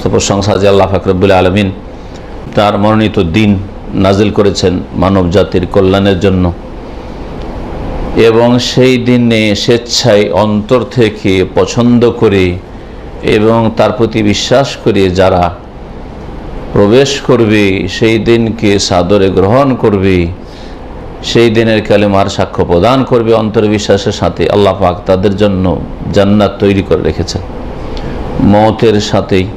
সমস্ত প্রশংসা যে আল্লাহ পাক রব্বুল আলামিন তার মনোনীত দিন নাজিল করেছেন মানব জাতির কল্যাণের জন্য, এবং সেই দিনে স্বেচ্ছায় অন্তর থেকে পছন্দ করে এবং তার প্রতি বিশ্বাস করে যারা প্রবেশ করবে, সেই দিনকে সাদরে গ্রহণ করবে, সেই দিনের কালেমার সাক্ষ্য প্রদান করবে অন্তর বিশ্বাসের সাথে, আল্লাহ পাক তাদের জন্য জান্নাত তৈরি করে রেখেছেন। মওতের সাথেই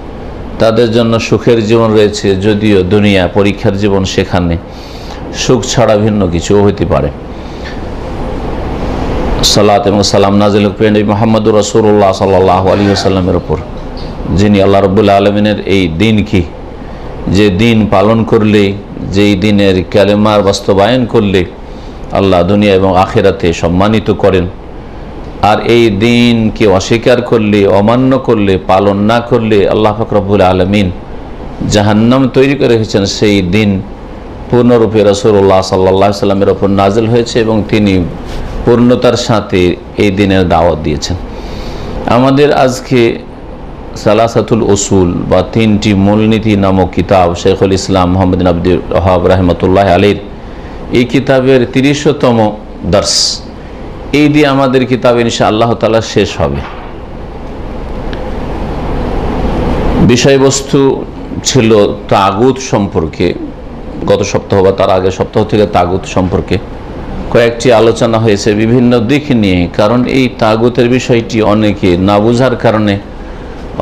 তাদের জন্য সুখের জীবন রয়েছে, যদিও দুনিয়া পরীক্ষার জীবন, সেখানে সুখ ছাড়া ভিন্ন কিছুও হইতে পারে। সালাত এবং সালাম নাজিল হোক নবী মুহাম্মদুর রাসূলুল্লাহ সাল্লাল্লাহু আলাইহি ওয়াসাল্লামের উপর, যিনি আল্লাহ রাব্বুল আলামিনের এই দিন কি, যে দিন পালন করলে, যেই দিনের কালেমার বাস্তবায়ন করলে আল্লাহ দুনিয়া এবং আখিরাতে সম্মানিত করেন, আর এই দিনকে অস্বীকার করলে, অমান্য করলে, পালন না করলে আল্লাহ পাক রব্বুল আলামিন জাহান্নাম তৈরি করে রেখেছেন। সেই দিন পূর্ণরূপে রাসূলুল্লাহ সাল্লাল্লাহু আলাইহি ওয়াসাল্লামের উপর নাজিল হয়েছে এবং তিনি পূর্ণতার সাথে এই দিনের দাওয়াত দিয়েছেন। আমাদের আজকে সালাসাতুল উসুল বা তিনটি মূলনীতি নামক কিতাব শেখুল ইসলাম মুহাম্মদ বিন আব্দুল ওয়াহাব রাহমাতুল্লাহ আলাইহির এই কিতাবের ৩০তম দর্স, এই দিয়ে আমাদের কিতাব ইনশাআল্লাহ তাআলা শেষ হবে। বিষয়বস্তু ছিল তাগুত সম্পর্কে, গত সপ্তাহ বা তার আগের সপ্তাহ থেকে তাগুত সম্পর্কে কয়েকটি আলোচনা হয়েছে বিভিন্ন দিক নিয়ে। কারণ এই তাগুতের বিষয়টি অনেকে না বুঝার কারণে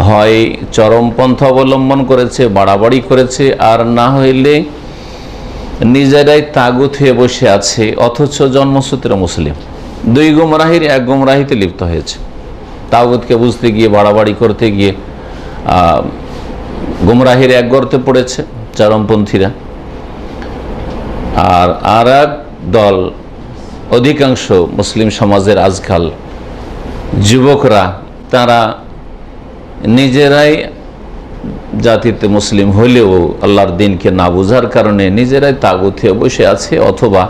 হয় চরমপন্থা অবলম্বন করেছে, বাড়াবাড়ি করেছে, আর না হইলে নিজেরাই তাগুত হয়ে বসে আছে, অথচ জন্মসূত্রে মুসলিম। দুই গুমরাহির এক গুমরাহিতে লিপ্ত হয়েছে। তাগুতকে বুঝতে গিয়ে, বাড়াবাড়ি করতে গিয়ে গুমরাহির এক গর্তে পড়েছে চরমপন্থীরা, আর এক দল, অধিকাংশ মুসলিম সমাজের আজকাল যুবকরা, তারা নিজেরাই জাতিতে মুসলিম হলেও আল্লাহর দিনকে না বুঝার কারণে নিজেরাই তাগুত হয়ে বসে আছে, অথবা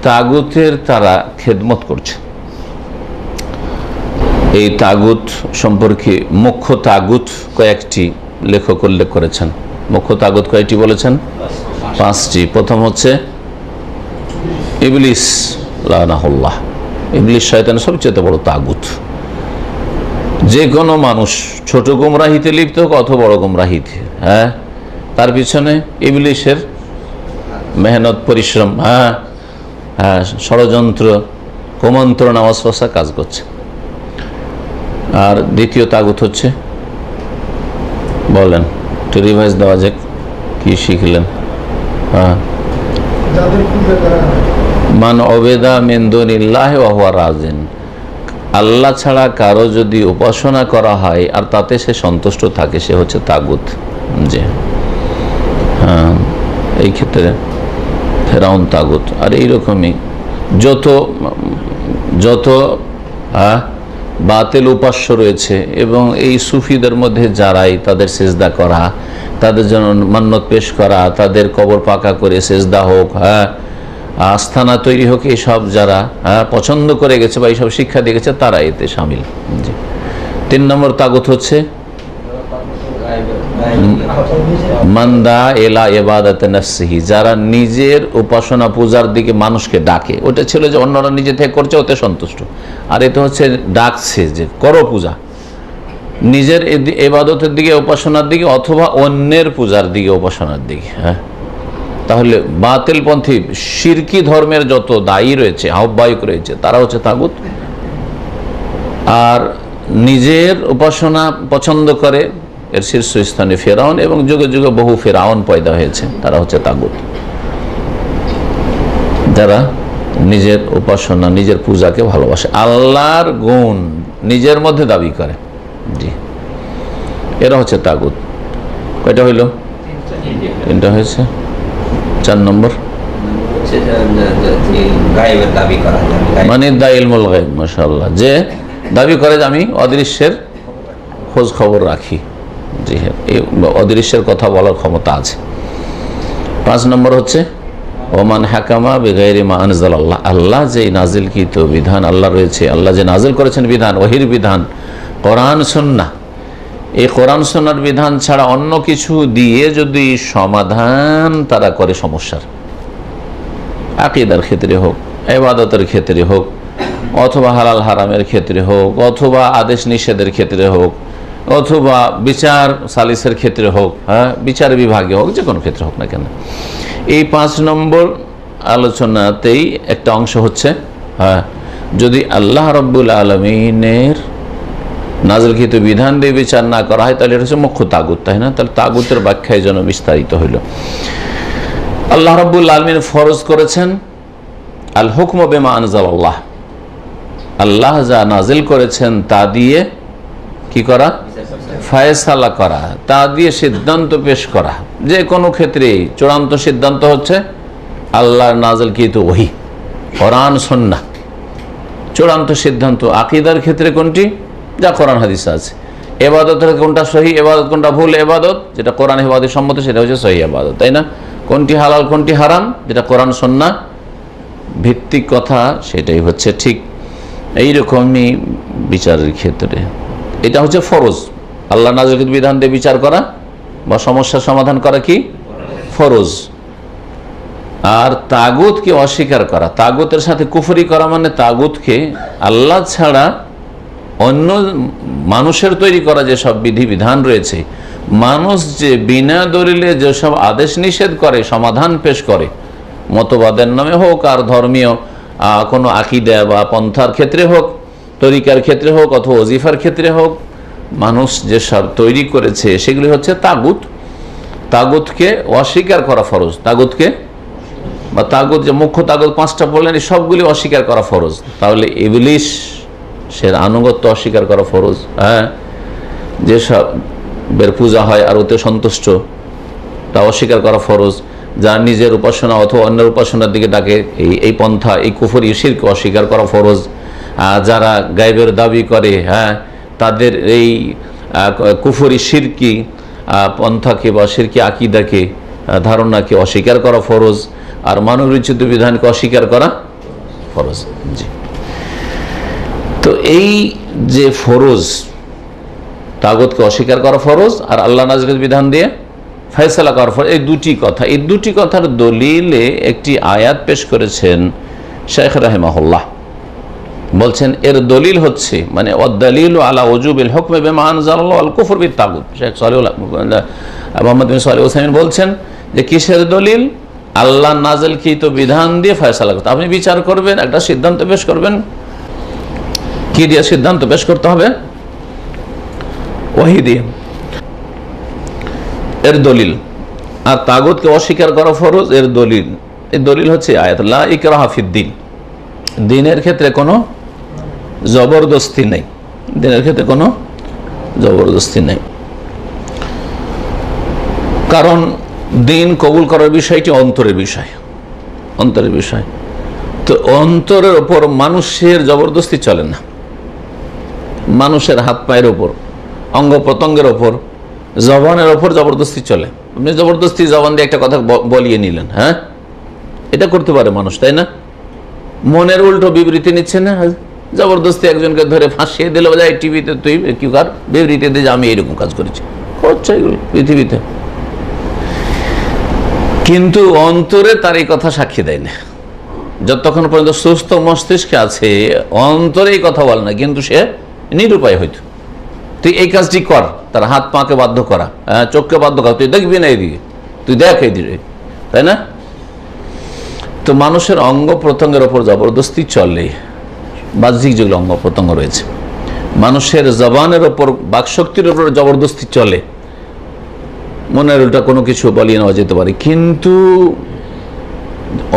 তাগুতের তারা খেদমত করছে। এই তাগুত সম্পর্কে মুখ্য তাগুত কয়েকটি লেখক উল্লেখ করেছেন। মুখ্য তাগুত কয়েকটি বলেছেন? 5টি। প্রথম হচ্ছে ইবলিস লানাহুল্লাহ। ইবলিস শয়তান সবচেয়ে বড় তাগুত। যে কোনো মানুষ ছোট গুমরাহিতে লিপ্ত হোক অথবা বড় গুমরাহিতে, তার পিছনে ইবলিসের মেহনত, পরিশ্রম, ষড়যন্ত্র, কুমন্ত্রণা, ওয়াসওয়াসা কাজ করছে। আর দ্বিতীয় তাগুত হচ্ছে, বলেন, একটু রিভাইজ দেওয়া যাক, কি শিখলেন? মান ওবেদা মিন দুনিল্লাহি ওয়া হুয়া রাজিন। আল্লাহ ছাড়া কারো যদি উপাসনা করা হয় আর তাতে সে সন্তুষ্ট থাকে, সে হচ্ছে তাগুত। যে এই ক্ষেত্রে ফেরাউন তাগুত। আর এইরকমই যত যত বাতিল উপাস্য রয়েছে, এবং এই সুফিদের মধ্যে যারাই তাদের সেজদা করা, তাদের জন্য মান্নত পেশ করা, তাদের কবর পাকা করে সেজদা হোক, আস্থানা তৈরি হোক, এইসব যারা পছন্দ করে গেছে বা এইসব শিক্ষা দিয়ে গেছে, তারা এতে সামিল। 3 নম্বর তাগুত হচ্ছে মান্দা এলা ইবাদাতে নাফসিহি, যারা নিজের উপাসনা পূজার দিকে মানুষকে ডাকে। ওটা ছিল যে অন্যরা নিজে থেকে করছে, ওতে সন্তুষ্ট। আর এটা হচ্ছে ডাকছে যে করো পূজা, নিজের ইবাদতের দিকে, উপাসনার দিকে, অথবা অন্যের পূজার দিকে, উপাসনার দিকে। তাহলে বাতিলপন্থী শিরকি ধর্মের যত দায়ী রয়েছে, আহ্বায়ক রয়েছে, তারা হচ্ছে তাগুত। আর নিজের উপাসনা পছন্দ করে, এর শীর্ষস্থানে ফেরাউন, এবং যুগে যুগে বহু ফেরাউন পয়দা হয়েছে, তারা হচ্ছে তাগুত। যারা নিজের উপাসনা, নিজের পূজাকে ভালোবাসে, আল্লাহর গুণ নিজের মধ্যে দাবি করে, জি, এরা হচ্ছে তাগুত। কয়টা হইল? 3টা হয়েছে। 4 নম্বর মানে দাইলমুল গায়ব, মাশাআল্লাহ, যে দাবি করে যে আমি অদৃশ্যের খোঁজ খবর রাখি। জি হ্যাঁ, এই অদৃশ্যের কথা বলার ক্ষমতা আছে। 5 নম্বর হচ্ছে ওমান হাকামা বিগাইরি মা আনজালাল্লাহ, আল্লাহ যে নাজিলকৃত বিধান আল্লাহ রয়েছে, আল্লাহ যে নাজিল করেছেন বিধান, ওহির বিধান, কোরআন সুন্নাহ, এই কোরআন সুন্নাহর বিধান ছাড়া অন্য কিছু দিয়ে যদি সমাধান তারা করে সমস্যার, আকীদার ক্ষেত্রে হোক, ইবাদতের ক্ষেত্রে হোক, অথবা হালাল হারামের ক্ষেত্রে হোক, অথবা আদেশ নিষেধের ক্ষেত্রে হোক, অথবা বিচার সালিসের ক্ষেত্রে হোক, হ্যাঁ, বিচার বিভাগে হোক, যে কোনো ক্ষেত্রে হোক না কেন, এই 5 নম্বর আলোচনাতেই একটা অংশ হচ্ছে, হ্যাঁ, যদি আল্লাহ রাব্বুল আলামিনের নাযিলকৃত বিধান দিয়ে বিচার না করা হয় তাহলে এটা হচ্ছে মুখ্য তাগুত, তাই না? তাহলে তাগুতের ব্যাখ্যায় যেন বিস্তারিত হইল। আল্লাহ রাব্বুল আলামিন ফরজ করেছেন আল হুকম বিমা আনজালাল্লাহ, আল্লাহ যা নাজিল করেছেন তা দিয়ে কি করা, ফয়সালা করা, তা দিয়ে সিদ্ধান্ত পেশ করা। যে কোনো ক্ষেত্রে চূড়ান্ত সিদ্ধান্ত হচ্ছে আল্লাহর নাজিলকৃত ওহী, কোরআন সুন্নাহ। চূড়ান্ত সিদ্ধান্ত আকীদার ক্ষেত্রে কোনটি, যা কোরআন হাদিসে আছে। ইবাদতের কোনটা সহি ইবাদত, কোনটা ভুল ইবাদত, যেটা কোরআন হাদিস সম্মত সেটা হচ্ছে সহি ইবাদত, তাই না? কোনটি হালাল কোনটি হারাম, যেটা কোরআন সুন্নাহ ভিত্তিক কথা, সেটাই হচ্ছে ঠিক। এইরকমই বিচারের ক্ষেত্রে এটা হচ্ছে ফরজ। আল্লাহ নাযিলকৃত বিধান দিয়ে বিচার করা বা সমস্যার সমাধান করা কি ফরজ। আর তাগুতকে অস্বীকার করা, তাগুতের সাথে কুফরি করা মানে তাগুতকে আল্লাহ ছাড়া অন্য মানুষের তৈরি করা যেসব বিধিবিধান রয়েছে, মানুষ যে বিনা দলিলে যেসব আদেশ নিষেধ করে, সমাধান পেশ করে, মতবাদের নামে হোক আর ধর্মীয় কোনো আকীদা বা পন্থার ক্ষেত্রে হোক, তরিকার ক্ষেত্রে হোক, অথবা ওজিফার ক্ষেত্রে হোক, মানুষ যেসব তৈরি করেছে সেগুলি হচ্ছে তাগুত। তাগুতকে অস্বীকার করা ফরজ। তাগুতকে বা তাগুত, যে মুখ্য তাগুত 5টা বললেন, এই সবগুলি অস্বীকার করা ফরজ। তাহলে ইবলিশ সে আনুগত্য অস্বীকার করা ফরজ, হ্যাঁ, যেসবের পূজা হয় আর ওতে সন্তুষ্ট তা অস্বীকার করা ফরজ। যার নিজের উপাসনা অথবা অন্যের উপাসনার দিকে ডাকে, এই পন্থা, এই কুফরি শিরক অস্বীকার করা ফরজ। যারা গায়বের দাবি করে, হ্যাঁ, তাদের এই কুফরি শিরকি পন্থাকে বা শিরকি আকীদাকে, ধারণাকে অস্বীকার করা ফরজ। আর মানব রচিত বিধানকে অস্বীকার করা ফরজ। জি, তো এই যে ফরজ, তাগুতকে অস্বীকার করা ফরজ আর আল্লাহ নাযিলকৃত বিধান দিয়ে ফয়সালা করা ফরজ, এই দুটি কথা। এই দুটি কথার দলিলে একটি আয়াত পেশ করেছেন শাইখ রাহিমাহুল্লাহ। বলছেন এর দলিল হচ্ছে, মানে ওয়াদ-দালিলু আলা ওজুবিল হুকমি বিমা আনজালাল্লাহু ওয়াল কুফর বিত তাগুত। শেখ মুহাম্মদ বিন সালেহ উসাইমিন বলছেন যে কিসের দলিল, আল্লাহ নাযিলকৃত বিধান দিয়ে ফয়সালা করতে। আপনি বিচার করবেন, একটা সিদ্ধান্ত পেশ করবেন, কি দিয়ে সিদ্ধান্ত পেশ করতে হবে? ওহী দিয়ে। এর দলিল। আর তাগুতকে অস্বীকার করা ফরজ, এর দলিল। এই দলিল হচ্ছে আয়াত লা ইকরাহা ফিদ্দিন, দ্বীনের ক্ষেত্রে কোনো জবরদস্তি নেই, দ্বীনের ক্ষেত্রে কোনো জবরদস্তি নেই। কারণ দ্বীন কবুল করার বিষয়টি অন্তরের বিষয়, অন্তরের বিষয়। তো অন্তরের ওপর মানুষের জবরদস্তি চলে না। মানুষের হাত পায়ের ওপর, অঙ্গ প্রত্যঙ্গের ওপর, জবানের ওপর জবরদস্তি চলে। আপনি জবরদস্তি জবান দিয়ে একটা কথা বলিয়ে নিলেন, হ্যাঁ, এটা করতে পারে মানুষ, তাই না? মনের উল্টো বিবৃতি নিচ্ছে না, জবরদস্তি একজনকে ধরে ফাঁসিয়ে দিল, যায় টিভিতে, তুই কি কর, বিবৃতি দিয়ে আমি এইরকম কাজ করেছি, হচ্ছে এগুলো পৃথিবীতে। কিন্তু অন্তরে তার এই কথা সাক্ষী দেয় না। যতক্ষণ পর্যন্ত সুস্থ মস্তিষ্কে আছে, অন্তরে এই কথা বলে না, কিন্তু সে নিরুপায় হইতো। তুই এই কাজটি কর, তার হাত পাকে বাধ্য করা, চোখকে বাধ্য করা, তুই দেখবি না এইদিকে, তুই দেখ এইদিকে, তাই না? তো মানুষের অঙ্গ প্রত্যঙ্গের ওপর জবরদস্তি চলে, বাহ্যিক যেগুলো অঙ্গ প্রত্যঙ্গ রয়েছে। মানুষের জবানের ওপর, বাকশক্তির ওপর জবরদস্তি চলে, মনের উল্টা কোনো কিছু বলিয়ে নেওয়া যেতে পারে। কিন্তু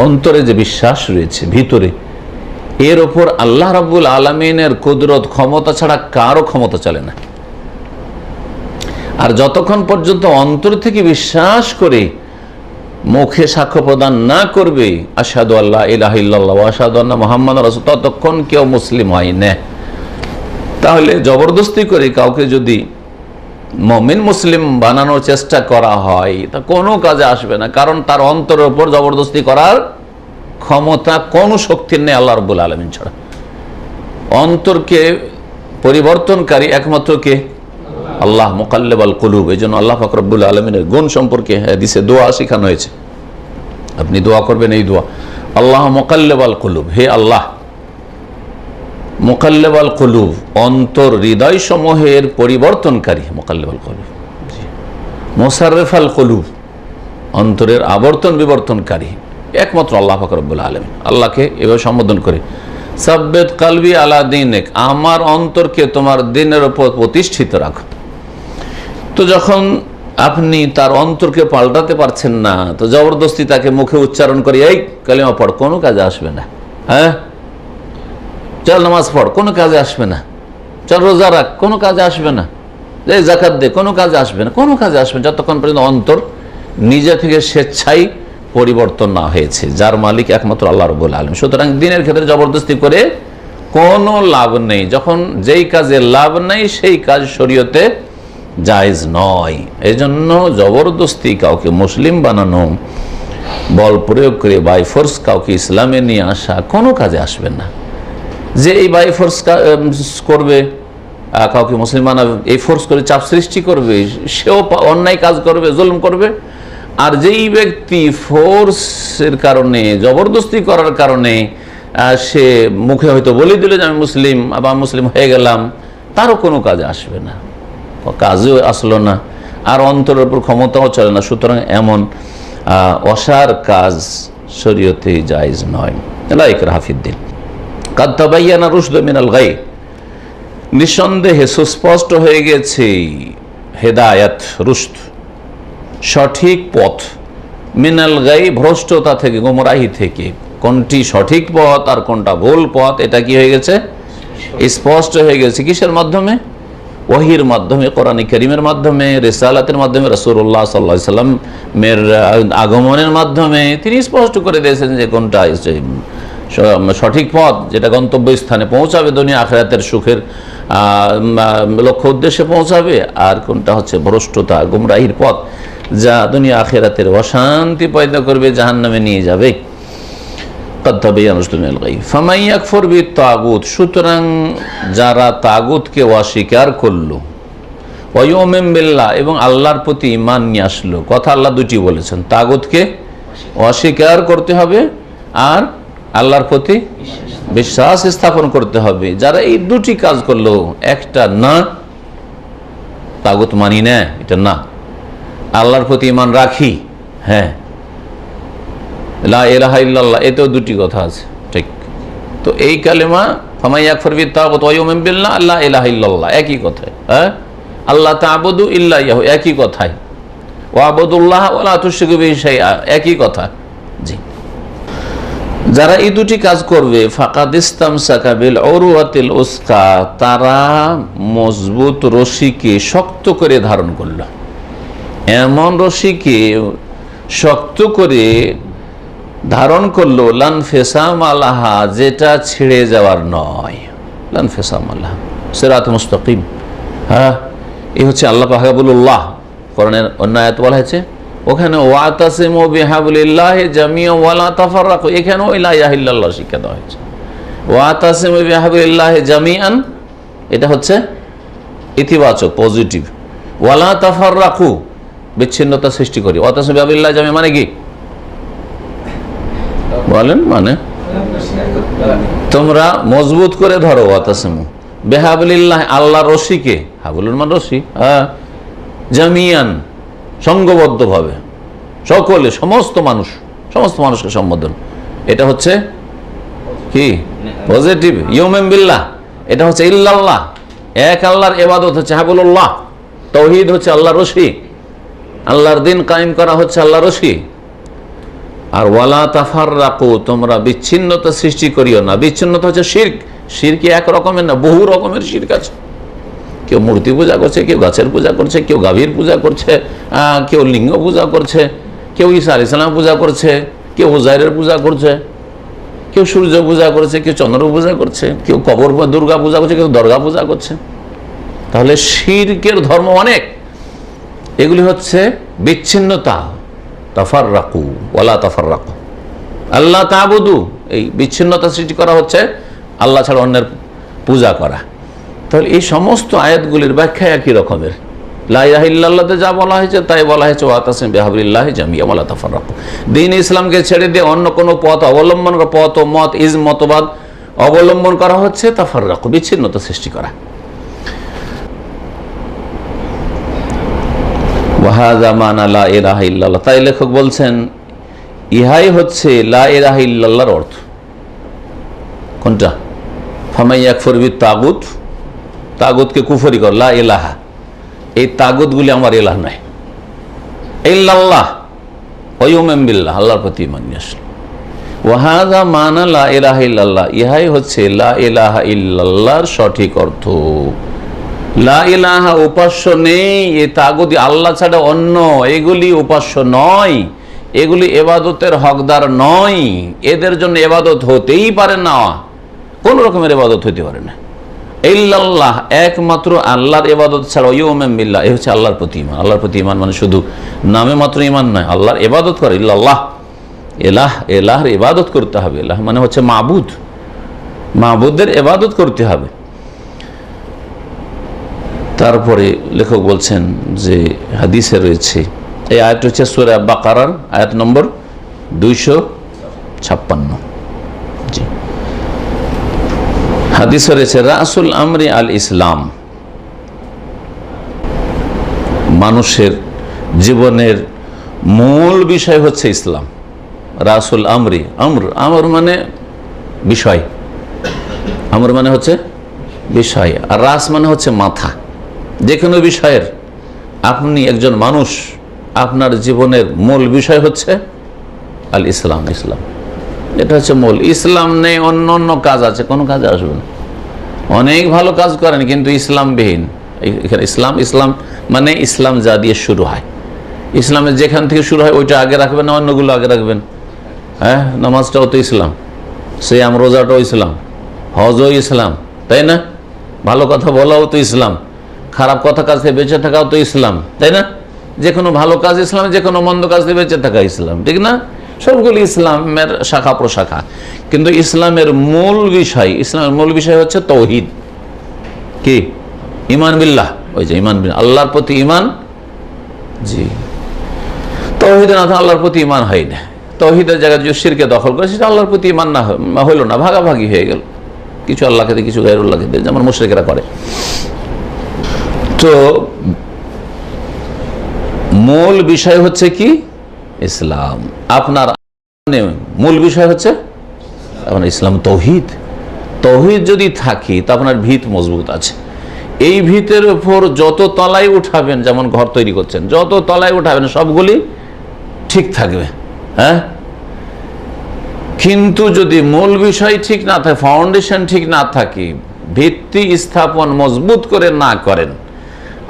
অন্তরে যে বিশ্বাস রয়েছে ভিতরে, এর ওপর আল্লাহ রাব্বুল আলামিনের কুদরত, ক্ষমতা ছাড়া কারো ক্ষমতা চলে না। আর যতক্ষণ পর্যন্ত অন্তর থেকে বিশ্বাস করে মুখে সাক্ষ্য প্রদান না করবে আশহাদু আল্লা ইলাহা ইল্লাল্লাহ ওয়া আশহাদু আন্না মুহাম্মাদুর রাসূল, ততক্ষণ কেউ মুসলিম হয় না। তাহলে জবরদস্তি করে কাউকে যদি মুমিন মুসলিম বানানোর চেষ্টা করা হয়, তা কোনো কাজে আসবে না। কারণ তার অন্তরের উপর জবরদস্তি করার ক্ষমতা কোনো শক্তির নেই আল্লাহ রাব্বুল আলামিন ছাড়া। অন্তরকে পরিবর্তনকারী একমাত্র কে? আল্লাহ মুকাল্লিবাল কুলুব। এই জন্য আল্লাহ পাক রব্বুল আলামিনের গুণ সম্পর্কে হাদিসে দোয়া শেখানো হয়েছে। আপনি দোয়া করবেন এই দোয়া, আল্লাহ মুকাল্লিবাল কুলুব, হে আল্লাহ মুকাল্লিবাল কুলুব, অন্তর হৃদয় সমূহের পরিবর্তনকারী, মুকাল্লিবাল কুলুব, মুসাররিফাল কুলুব, অন্তরের আবর্তন বিবর্তনকারী একমাত্র আল্লাহ পাক রব্বুল আলামিন। আল্লাহকে এভাবে সম্বোধন করে, সাব্বিত কালবি আলা দীনিক, আমার অন্তরকে তোমার দ্বীনের উপর প্রতিষ্ঠিত রাখো। তো যখন আপনি তার অন্তরকে পাল্টাতে পারছেন না, তো জবরদস্তি তাকে মুখে উচ্চারণ করে এই কালিমা পড়, কোনো কাজে আসবে না। হ্যাঁ, চল নামাজ পড়, কোনো কাজে আসবে না। চল রোজা রাখ, কোনো কাজে আসবে না। এই যাকাত দে, কোনো কাজে আসবে না, কোনো কাজে আসবে না, যতক্ষণ পর্যন্ত অন্তর নিজে থেকে স্বেচ্ছায় পরিবর্তন না হয়েছে, যার মালিক একমাত্র আল্লাহ রাব্বুল আলামিন। সুতরাং দ্বীনের ক্ষেত্রে জবরদস্তি করে কোনো লাভ নেই। যখন যেই কাজে লাভ নেই সেই কাজ শরীয়তে জায়েজ নয়। এই জন্য জবরদস্তি কাউকে মুসলিম বানানো, বল প্রয়োগ করে বাই ফোর্স কাউকে ইসলামে নিয়ে আসা কোনো কাজে আসবে না। যে এই বাই ফোর্স করবে, কাউকে মুসলিম বানাবে, এই ফোর্স করে চাপ সৃষ্টি করবে, সেও অন্যায় কাজ করবে, জুলুম করবে। আর যেই ব্যক্তি ফোর্সের কারণে, জবরদস্তি করার কারণে সে মুখে হয়তো বলে দিল যে আমি মুসলিম, আবার মুসলিম হয়ে গেলাম, তারও কোনো কাজে আসবে না, কাজেও আসলো না, আর অন্তরের উপর ক্ষমতাও চলে না। সুতরাং এমন অসার কাজ শরীয়তে জায়েজ নয়। লা ইকরাহা ফিদ্দীন, কাদ তাবায়্যানা রুশদু মিনাল গাই, নিঃসন্দেহে সুস্পষ্ট হয়ে গেছে হেদায়াত, রুশদ সঠিক পথ, মিনাল গাই ভ্রষ্টতা থেকে, গোমরাহি থেকে। কোনটি সঠিক পথ আর কোনটা ভুল পথ, এটা কি হয়ে গেছে? স্পষ্ট হয়ে গেছে। কিসের মাধ্যমে? ওহীর মাধ্যমে, কোরআন কারীমের মাধ্যমে, রিসালাতের মাধ্যমে, রাসূলুল্লাহ সাল্লাল্লাহু আলাইহি ওয়াসাল্লামের আগমনের মাধ্যমে তিনি স্পষ্ট করে দিয়েছেন যে কোনটা সঠিক পথ, যেটা গন্তব্যস্থানে পৌঁছাবে, দুনিয়া আখিরাতের সুখের লক্ষ্য উদ্দেশ্যে পৌঁছাবে, আর কোনটা হচ্ছে ভ্রষ্টতা, গুমরাহির পথ, যা দুনিয়া আখিরাতের অশান্তি পয়দা করবে, জাহান্নামে নিয়ে যাবে। সুতরাং যারা তাগুতকে অস্বীকার করলো, ওয়ায়ুমিন বিল্লাহ, এবং আল্লাহর প্রতি ঈমান নিয়ে আসলো। কথা আল্লাহ দুটি বলেছেন, তাগুতকে অস্বীকার করতে হবে আর আল্লাহর প্রতি বিশ্বাস স্থাপন করতে হবে। যারা এই দুটি কাজ করলো, একটা না তাগুত মানি না, এটা না, আল্লাহর প্রতি ঈমান রাখি, হ্যাঁ, লা ইলাহা ইল্লাল্লাহ, এতেও দুটি কথা আছে, ঠিক। তো এই কালেমা ফামান ইয়াকফুর বিত-তাগুত ওয়া ইউমিন বিল্লাহ, লা ইলাহা ইল্লাল্লাহ, একই কথায়। হ্যাঁ, আল্লাহ তা'বুদু ইল্লা ইয়াহু, একই কথায়। ওয়া আবুদুল্লাহ ওয়া লা তুশরিকু বিহি শাইআ, একই কথা। জি, যারা এই দুটি কাজ করবে, ফাকাদ ইসতামসাকা বিল উরওয়াতিল উসকা, তারা মজবুত রশিকে শক্ত করে ধারণ করল। এমন রশিকে শক্ত করে ধারণ করলো, লানফিসাম আলাহা, যেটা ছিঁড়ে যাওয়ার নয়। লানফিসাম আলাহা, সিরাত মুস্তাকিম। হ্যাঁ, এই হচ্ছে আল্লাহ পাক হাবলুল্লাহ। কোরআনের অন্য আয়াত বলা হয়েছে, ওখানে ওয়াতাসিমু বিহাবলিল্লাহি জামিআন ওয়া লা তাফাররাকু, এখানেও লা ইলাহা ইল্লাল্লাহ শিক্ষা দেওয়া হয়েছে। ওয়াতাসিমু বিহাবলিল্লাহি জামিআন, এটা হচ্ছে ইতিবাচক, পজিটিভ। ওয়া লা তাফাররাকু, বিচ্ছিন্নতা সৃষ্টি করি। ওয়াতাসিমু বিহাবলিল্লাহি জামিআন মানে কি বলেন? মানে তোমরা মজবুত করে ধরো, ওয়াতাসিমু বিহাবলিল্লাহ, আল্লাহর রশিকে, হাবলুল মান রশি, হ্যাঁ, জামিয়ান, সংঘবদ্ধভাবে, সকলে, সমস্ত মানুষকে সম্বোধন। এটা হচ্ছে কি পজিটিভ। ইউমিন বিল্লাহ, এটা হচ্ছে ইল্লাল্লাহ, এক আল্লাহর ইবাদত হচ্ছে হাবলুল্লাহ, তাওহীদ হচ্ছে আল্লাহর রশি, আল্লাহর দ্বীন কায়েম করা হচ্ছে আল্লাহর রশি। আর ওয়ালা তাফাররাকু, তোমরা বিচ্ছিন্নতা সৃষ্টি করিও না। বিচ্ছিন্নতা হচ্ছে শিরক। শিরক এক রকমের না, বহু রকমের শিরক আছে। কেউ মূর্তি পূজা করছে, কেউ গাছের পূজা করছে, কেউ গাভীর পূজা করছে, কেউ লিঙ্গ পূজা করছে, কেউ ঈসা আলাইহিস সালাম পূজা করছে, কেউ উজাইরের পূজা করছে, কেউ সূর্য পূজা করছে, কেউ চন্দ্র পূজা করছে, কেউ কবর দুর্গা পূজা করছে, কেউ দরগা পূজা করছে। তাহলে শিরকের ধর্ম অনেক। এগুলি হচ্ছে বিচ্ছিন্নতা। তাফাররাকু ওয়ালা তাফাররাকু, আল্লাহ তা'বুদু, এই বিচ্ছিন্নতা সৃষ্টি করা হচ্ছে আল্লাহ ছাড়া অন্যের পূজা করা। তাহলে এই সমস্ত আয়াতগুলির ব্যাখ্যা একই রকমের। লা ইলাহা ইল্লাল্লাহতে যা বলা হয়েছে তাই বলা হয়েছে ওয়াতাসিমু বিহাবলিল্লাহি জামিআ ওয়া লা তাফাররাকু। দ্বীন ইসলামকে ছেড়ে দিয়ে অন্য কোনো পথ অবলম্বন করা, পথ ও মত মতবাদ অবলম্বন করা হচ্ছে তাফাররাকু, বিচ্ছিন্নতা সৃষ্টি করা। ওয়া হাযা মানা লা ইলাহা ইল্লাল্লাহ। তাই লেখক বলছেন ইহাই হচ্ছে লা ইলাহা ইল্লাল্লাহর অর্থ। কোনটা? ফামান ইয়াকফুর বিত-তাগুত, তাগুতকে কুফরি কর, লা ইলাহা, এই তাগুতগুলি আমার ইলাহ নয়, ইল্লাল্লাহ ওয়া ইউমিন বিল্লাহ, আল্লাহর প্রতি ঈমান নিয়ে আসল। ওয়া হাযা মানা লা ইলাহা ইল্লাল্লাহ, ইহাই হচ্ছে লা ইলাহা ইল্লাল্লাহর সঠিক অর্থ। লা ইলাহা উপাস্য নেই, এই তাগুত আল্লাহ ছাড়া অন্য, এগুলি উপাস্য নয়, এগুলি ইবাদতের হকদার নয়, এদের জন্য ইবাদত হতেই পারে না, কোন রকমের ইবাদত হতে পারে না। ইল্লাল্লাহ, একমাত্র আল্লাহর ইবাদত ছাড়া, ইউমিন বিল্লাহ, এই হচ্ছে আল্লাহর প্রতি ঈমান। আল্লাহর প্রতি ঈমান মানে শুধু নামে মাত্র ঈমান নয়, আল্লাহর ইবাদত করে। ইল্লাল্লাহ, এলাহর ইবাদত করতে হবে। এলাহ মানে হচ্ছে মাবুদ, মাবুদের ইবাদত করতে হবে। তারপরে লেখক বলছেন যে হাদিসে রয়েছে, এই আয়াত হচ্ছে সূরা বাকারার আয়াত নম্বর 256। জি, হাদিসে রয়েছে রাসুল আমরি আল ইসলাম, মানুষের জীবনের মূল বিষয় হচ্ছে ইসলাম। রাসুল আমরি, আমর মানে বিষয়, আমর মানে হচ্ছে বিষয়, আর রাস মানে হচ্ছে মাথা। যে কোনো বিষয়ের আপনি একজন মানুষ, আপনার জীবনের মূল বিষয় হচ্ছে আল ইসলাম, ইসলাম, এটা হচ্ছে মূল। ইসলাম নেই অন্য অন্য কাজ আছে, কোনো কাজে আসবে না। অনেক ভালো কাজ করেন কিন্তু ইসলামবিহীন। এখানে ইসলাম মানে ইসলাম যা দিয়ে শুরু হয়, ইসলামের যেখান থেকে শুরু হয় ওইটা আগে রাখবেন না অন্যগুলো আগে রাখবেন। হ্যাঁ, নামাজটাও তো ইসলাম, সিয়াম রোজাটাও ইসলাম, হজও ইসলাম, তাই না? ভালো কথা বলাও তো ইসলাম, খারাপ কথা কাজ থেকে বেঁচে থাকাও তো ইসলাম, তাই না? যে কোনো ভালো কাজ ইসলাম, যে কোনো মন্দ কাজ থেকে বেঁচে থাকা ইসলাম, ঠিক না? সবগুলি ইসলামের শাখা প্রশাখা। কিন্তু ইসলামের মূল বিষয় হচ্ছে তৌহিদ। কি? ঈমান বিল্লাহ, ওই যে ঈমান বিল্লাহ, আল্লাহর প্রতি ঈমান। জি, তৌহিদে না থাকলে আল্লাহর প্রতি ঈমান হয় না। তৌহিদের জায়গায় যে শিরকে দখল করে সেটা আল্লাহর প্রতি ঈমান না হইল না, ভাগাভাগি হয়ে গেল, কিছু আল্লাহকে দিয়ে কিছু গায়রুল্লাহকে দিয়ে, যেমন মুশরিকরা করে। তো মূল বিষয় হচ্ছে কি? ইসলাম। আপনার মূল বিষয় হচ্ছে এখন ইসলাম, তৌহিদ। তৌহিদ যদি থাকে তা আপনার ভিত মজবুত আছে। এই ভিতের উপর যত তলায় উঠাবেন, যেমন ঘর তৈরি করছেন, যত তলায় উঠাবেন সবগুলি ঠিক থাকবে। হ্যাঁ, কিন্তু যদি মূল বিষয় ঠিক না থাকে, ফাউন্ডেশন ঠিক না থাকে, ভিত্তি স্থাপন মজবুত করে না করেন,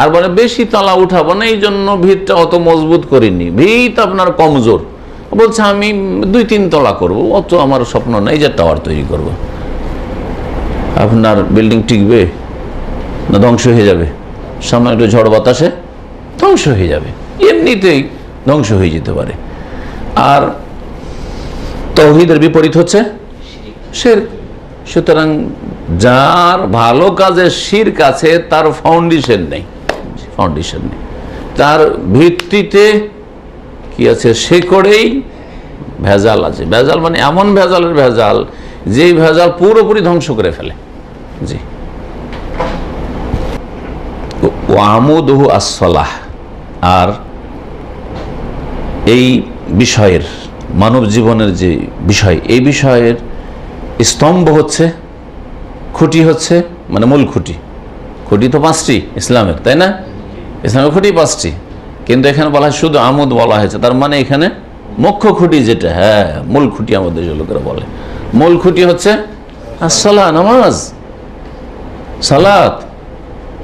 আর বলে বেশি তলা উঠাবো না, এই জন্য ভিতটা অত মজবুত করিনি, ভিত আপনার কমজোর, বলছে আমি 2-3 তলা করবো, অত আমার স্বপ্ন নেই যে টাওয়ার তৈরি করব। আপনার বিল্ডিং টিকবে না ধ্বংস হয়ে যাবে? সামনে একটু ঝড় বাতাসে ধ্বংস হয়ে যাবে, এমনিতেই ধ্বংস হয়ে যেতে পারে। আর তাওহীদের বিপরীত হচ্ছে শিরক। সুতরাং যার ভালো কাজে শিরক আছে তার ফাউন্ডেশন নেই, তার ভিত্তিতে কি আছে? শেকড়েই ভেজাল আছে। ভেজাল মানে এমন ভেজালের ভেজাল, যেই ভেজাল পুরোপুরি ধ্বংস করে ফেলে। জি, ওয়ামুদহু আসসালাহ। আর এই বিষয়ের, মানব জীবনের যে বিষয়, এই বিষয়ের স্তম্ভ হচ্ছে, খুঁটি হচ্ছে, মানে মূল খুঁটি। খুঁটি তো 5টি ইসলামের, তাই না? ইসলামের খুঁটি 5টি, কিন্তু এখানে বলা হয় শুধু আমুদ বলা হয়েছে, তার মানে এখানে মুখ্য খুঁটি যেটা, হ্যাঁ মূল খুঁটি আমাদের যে লোকেরা বলে, মূল খুঁটি হচ্ছে আসসালাহ, নামাজ, সালাত।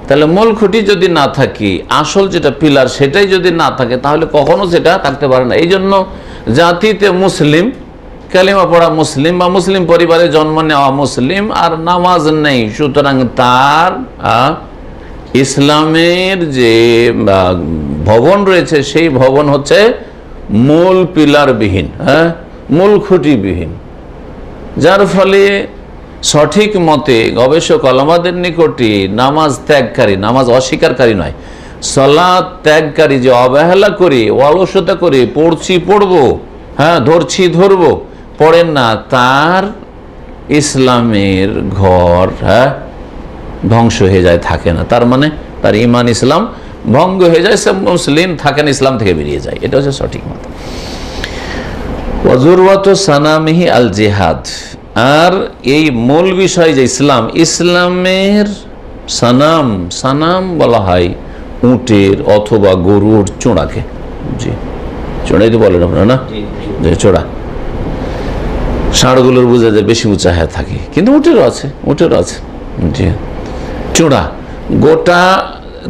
তাহলে মূল খুঁটি যদি না থাকে, আসল যেটা পিলার সেটাই যদি না থাকে, তাহলে কখনো সেটা থাকতে পারে না। এই জন্য জাতিতে মুসলিম, কালিমা পড়া মুসলিম বা মুসলিম পরিবারে জন্ম নেওয়া মুসলিম, আর নামাজ নেই, সুতরাং তার ইসলামের যে ভবন রয়েছে সেই ভবন হচ্ছে মূল পিলারবিহীন, হ্যাঁ মূল খুঁটিবিহীন। যার ফলে সঠিক মতে গবেষক আলেমদের নিকটে নামাজ ত্যাগকারী, নামাজ অস্বীকারী নয়, সালাত ত্যাগকারী, যে অবহেলা করে অলসতা করে পড়বো, হ্যাঁ ধরবো, পড়েন না, তার ইসলামের ঘর ধ্বংস হয়ে যায়, থাকে না। তার মানে তার ইমান ইসলাম ভঙ্গ হয়ে যায়, সে মুসলিম থাকে না, ইসলাম থেকে বেরিয়ে যায়। এটা হচ্ছে সঠিক মত। ওয়াজুরওয়াতু সানামিহি আল জিহাদ। আর এই মূল বিষয় যে ইসলামের সানাম বলা হয় উটের অথবা গরুর চূড়াকে। জি, চূড়াই তো বলেন আপনারা না, যে চূড়া ষাঁড়গুলোর বোঝা যায় বেশি উঁচা হয়ে থাকে, কিন্তু উটেরও আছে। জি, চূড়া, গোটা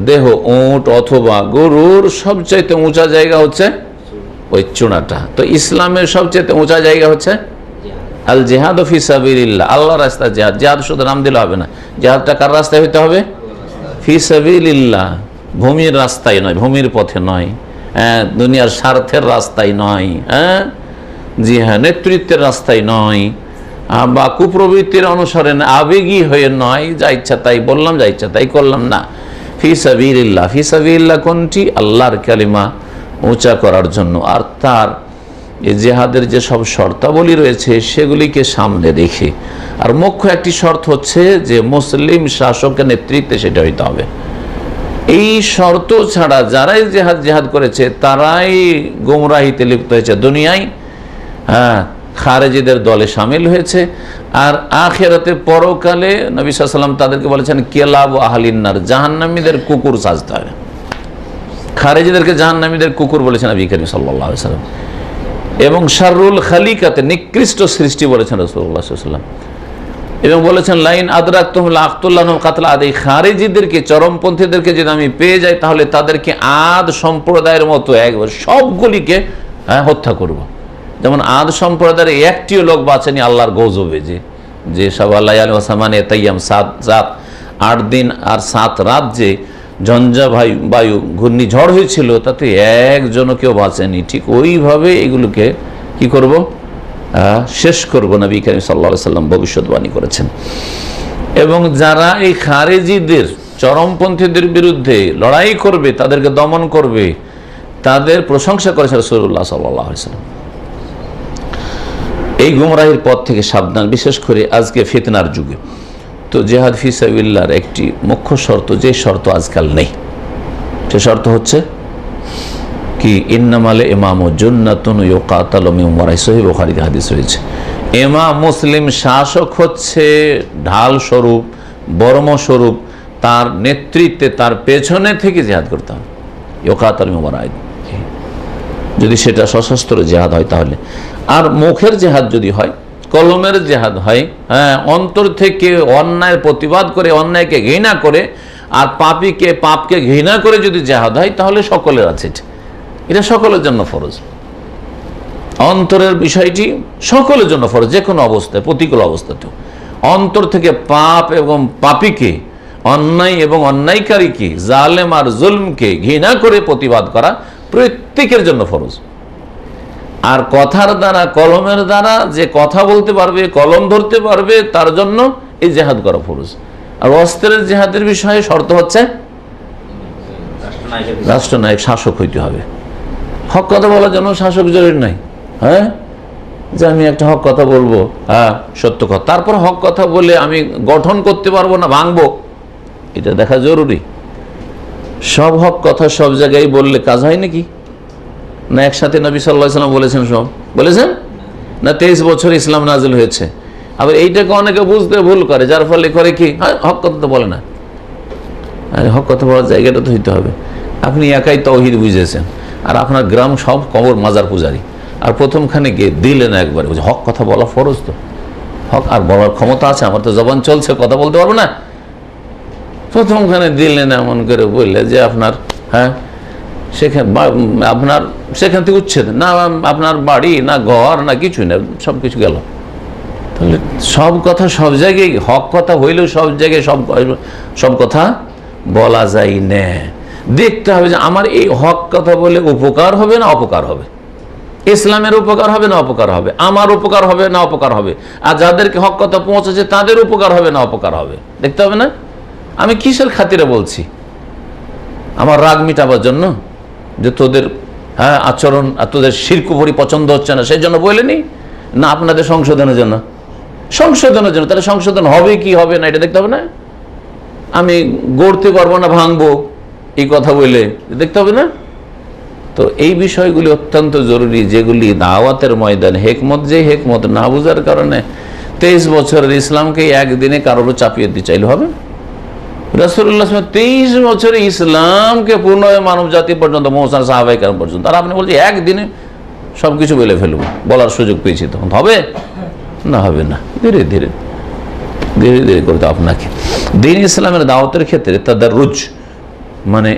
দেহ উট অথবা গরুর সবচাইতে উঁচা জায়গা হচ্ছে ওই চূড়াটা। তো ইসলামের সবচেয়ে উঁচা জায়গা হচ্ছে আল জিহাদ ফি সাবিলিল্লাহ, আল্লাহর রাস্তায় জিহাদ। জিহাদ শুধু নাম দিলে হবে না, জিহাদটা কার রাস্তায় হইতে হবে? ফি সাবিলিল্লাহ, ভূমির রাস্তায় নয়, ভূমির পথে নয়, দুনিয়ার স্বার্থের রাস্তায় নয়, জি হ্যাঁ, নেতৃত্বের রাস্তায় নয়, বা কুপ্রবৃত্তির অনুসারে আবেগী হয়ে নয়, যা ইচ্ছা তাই বললাম, যা ইচ্ছা তাই করলাম না। ফি সাবিলিল্লাহ, ফি সাবিলিল্লাহ কোনটি? আল্লাহর কালিমা উঁচা করার জন্য। আর তার এই জিহাদের যে সব শর্তাবলী রয়েছে সেগুলিকে সামনে রেখে। আর মুখ্য একটি শর্ত হচ্ছে যে মুসলিম শাসকের নেতৃত্বে সেটা হইতে হবে। এই শর্ত ছাড়া যারাই জিহাদ করেছে তারাই গুমরাহিতে লিপ্ত হয়েছে, দুনিয়ায় খারেজিদের দলে সামিল হয়েছে। আর আখিরাতে পরকালে নবী সাল্লাল্লাহু আলাইহি ওয়াসাল্লাম তাদেরকে বলেছেন কিলাব আহলিন্নার, জাহান্নামীদের কুকুর সাজতে হবে। খারেজিদেরকে জাহান্নামীদের কুকুর বলেছেন নবী করিম সাল্লাল্লাহু আলাইহি ওয়াসাল্লাম। এবং শাররুল খালিকাতে, নিকৃষ্ট সৃষ্টি বলেছেন রাসূলুল্লাহ সাল্লাল্লাহু আলাইহি ওয়াসাল্লাম। এবং বলেছেন লাইন আদরাকতুম লাআকতুল্লাহুম কাতলা আদ, এই খারেজিদেরকে, চরমপন্থীদেরকে যদি আমি পেয়ে যাই তাহলে তাদেরকে আদ সম্প্রদায়ের মতো একবার সবগুলিকে হত্যা করব। যেমন আদ সম্প্রদায়ের একটিও লোক বাঁচেনি আল্লাহর গজবে, যে সব আল্লাহ আলী ওয়াসামানে তাইয়াম 8 দিন আর 7 রাত যে ঝঞ্ঝা বায়ু ঘূর্ণিঝড় হয়েছিল, তাতে একজনও কেউ বাঁচেনি। ঠিক ওইভাবে এগুলোকে কি করব? শেষ করব, নবী করিম সাল্লাল্লাহু আলাইহি ওয়াসাল্লাম ভবিষ্যৎবাণী করেছেন। এবং যারা এই খারেজিদের, চরমপন্থীদের বিরুদ্ধে লড়াই করবে, তাদেরকে দমন করবে, তাদের প্রশংসা করেছে রাসূলুল্লাহ সাল্লাল্লাহু আলাইহি ওয়াসাল্লাম। এই গুমরাহির পথ থেকে সাবধান, বিশেষ করে আজকে ফিতনার যুগে। তো জিহাদ ফি সাবিলিল্লাহর একটি মুখ্য শর্ত, যে শর্ত আজকাল নেই, সে শর্ত হচ্ছে কি? ইন্নামাল ইমামু জান্নাতুন ইউকাতালু মিন ওয়ারাই, সহিহ বুখারীতে হাদিস রয়েছে। ইমাম, মুসলিম শাসক হচ্ছে ঢাল স্বরূপ, বর্ম স্বরূপ, তার নেতৃত্বে, তার পেছনে থেকে জিহাদ করতে হবে। ইউকাতালু মিন ওয়ারাই, যদি সেটা সশস্ত্র জিহাদ হয় তাহলে। আর মুখের জিহাদ যদি হয়, কলমের জিহাদ হয়, অন্তর থেকে অন্যায়ের প্রতিবাদ করে, অন্যায়কে ঘৃণা করে, আর পাপকে ঘৃণা করে যদি জিহাদ হয়, তাহলে সকলের আছে, এটা সকলের জন্য ফরজ। অন্তরের বিষয়টি সকলের জন্য ফরজ, যে কোনো অবস্থায়, প্রতিকূল অবস্থাতেও। অন্তর থেকে পাপ এবং পাপীকে, অন্যায় এবং অন্যায়কারীকে, জালেম আর জুলমকে ঘৃণা করে প্রতিবাদ করা প্রত্যেকের জন্য ফরজ। আর কথার দ্বারা, কলমের দ্বারা যে কথা বলতে পারবে, কলম ধরতে পারবে, তার জন্য এই জিহাদ করা ফরজ। আর অস্ত্রের জিহাদের বিষয়ে শর্ত হচ্ছে রাষ্ট্রনায়ক, শাসক হইতে হবে। হক কথা বলার জন্য শাসক জরুরি নাই, যে আমি একটা হক কথা বলবো, সত্য কথা, তারপর হক কথা বলে আমি গঠন করতে পারবো না, ভাঙবো, এটা দেখা জরুরি। সব হক কথা সব জায়গায় বললে কাজ হয় নাকি? না একসাথে নবী সাল্লাল্লাহু আলাইহি ওয়াসাল্লাম বলেছেন, সব বলেছেন না? 23 বছর ইসলাম নাজিল হয়েছে। আবার এইটাকে অনেকে বুঝতে ভুল করে, যার ফলে করে কি, হক কথা তো বলে না। আরে হক কথা বলার জায়গাটা তো হইতে হবে। আপনি একাই তাওহীদ বুঝেছেন, আর আপনার গ্রাম সব কবর মাজার পূজারি, আর প্রথমখানে গিয়ে দিলেন একবারে হক কথা বলা ফরজ। তো হক আর বলার ক্ষমতা আছে, আমার তো জবান চলছে, কথা বলতে পারবো না। প্রথমখানে দিলেন এমন করে বললে যে আপনার সেখান থেকে উচ্ছেদ না, আপনার বাড়ি না, ঘর না, কিছুই না, সব কিছু গেল। তাহলে সব কথা সব জায়গায়, হক কথা হইলেও সব জায়গায় সব কথা বলা যায় না। দেখতে হবে যে আমার এই হক কথা বলে উপকার হবে না অপকার হবে, ইসলামের উপকার হবে না অপকার হবে, আমার উপকার হবে না অপকার হবে, আর যাদেরকে হক কথা পৌঁছেছে তাদের উপকার হবে না অপকার হবে, দেখতে হবে না। আমি কিসের খাতিরে বলছি? আমার রাগ মিটাবার জন্য, যে তোদের আচরণ আর তোদের শিরকুফরি পছন্দ হচ্ছে না সেই জন্য বলেনি, না আপনাদের সংশোধনের জন্য? সংশোধনের জন্য। তাহলে সংশোধন হবে কি হবে না এটা দেখতে হবে না? আমি গড়তে পারবো না, ভাঙবো এই কথা বলে দেখতে হবে না? তো এই বিষয়গুলি অত্যন্ত জরুরি, যেগুলি দাওয়াতের ময়দান হেকমত, যে হেকমত না বোঝার কারণে 23 বছরের ইসলামকে একদিনে কারোর চাপিয়ে দিতে চাইলে হবে? রাসূলুল্লাহ 23 বছরে ইসলামকে পূর্ণ মানব জাতি পর্যন্ত মৌসান সাহাবায়ে কেরাম পর্যন্ত, আর আপনি বলছেন একদিনে সবকিছু বলে ফেলবো, বলার সুযোগ পেয়েছি, তখন হবে না? হবে না। ধীরে ধীরে ধীরে ধীরে করতে আপনাকে দ্বীন ইসলামের দাওয়াতের ক্ষেত্রে তাদাররুজ, মানে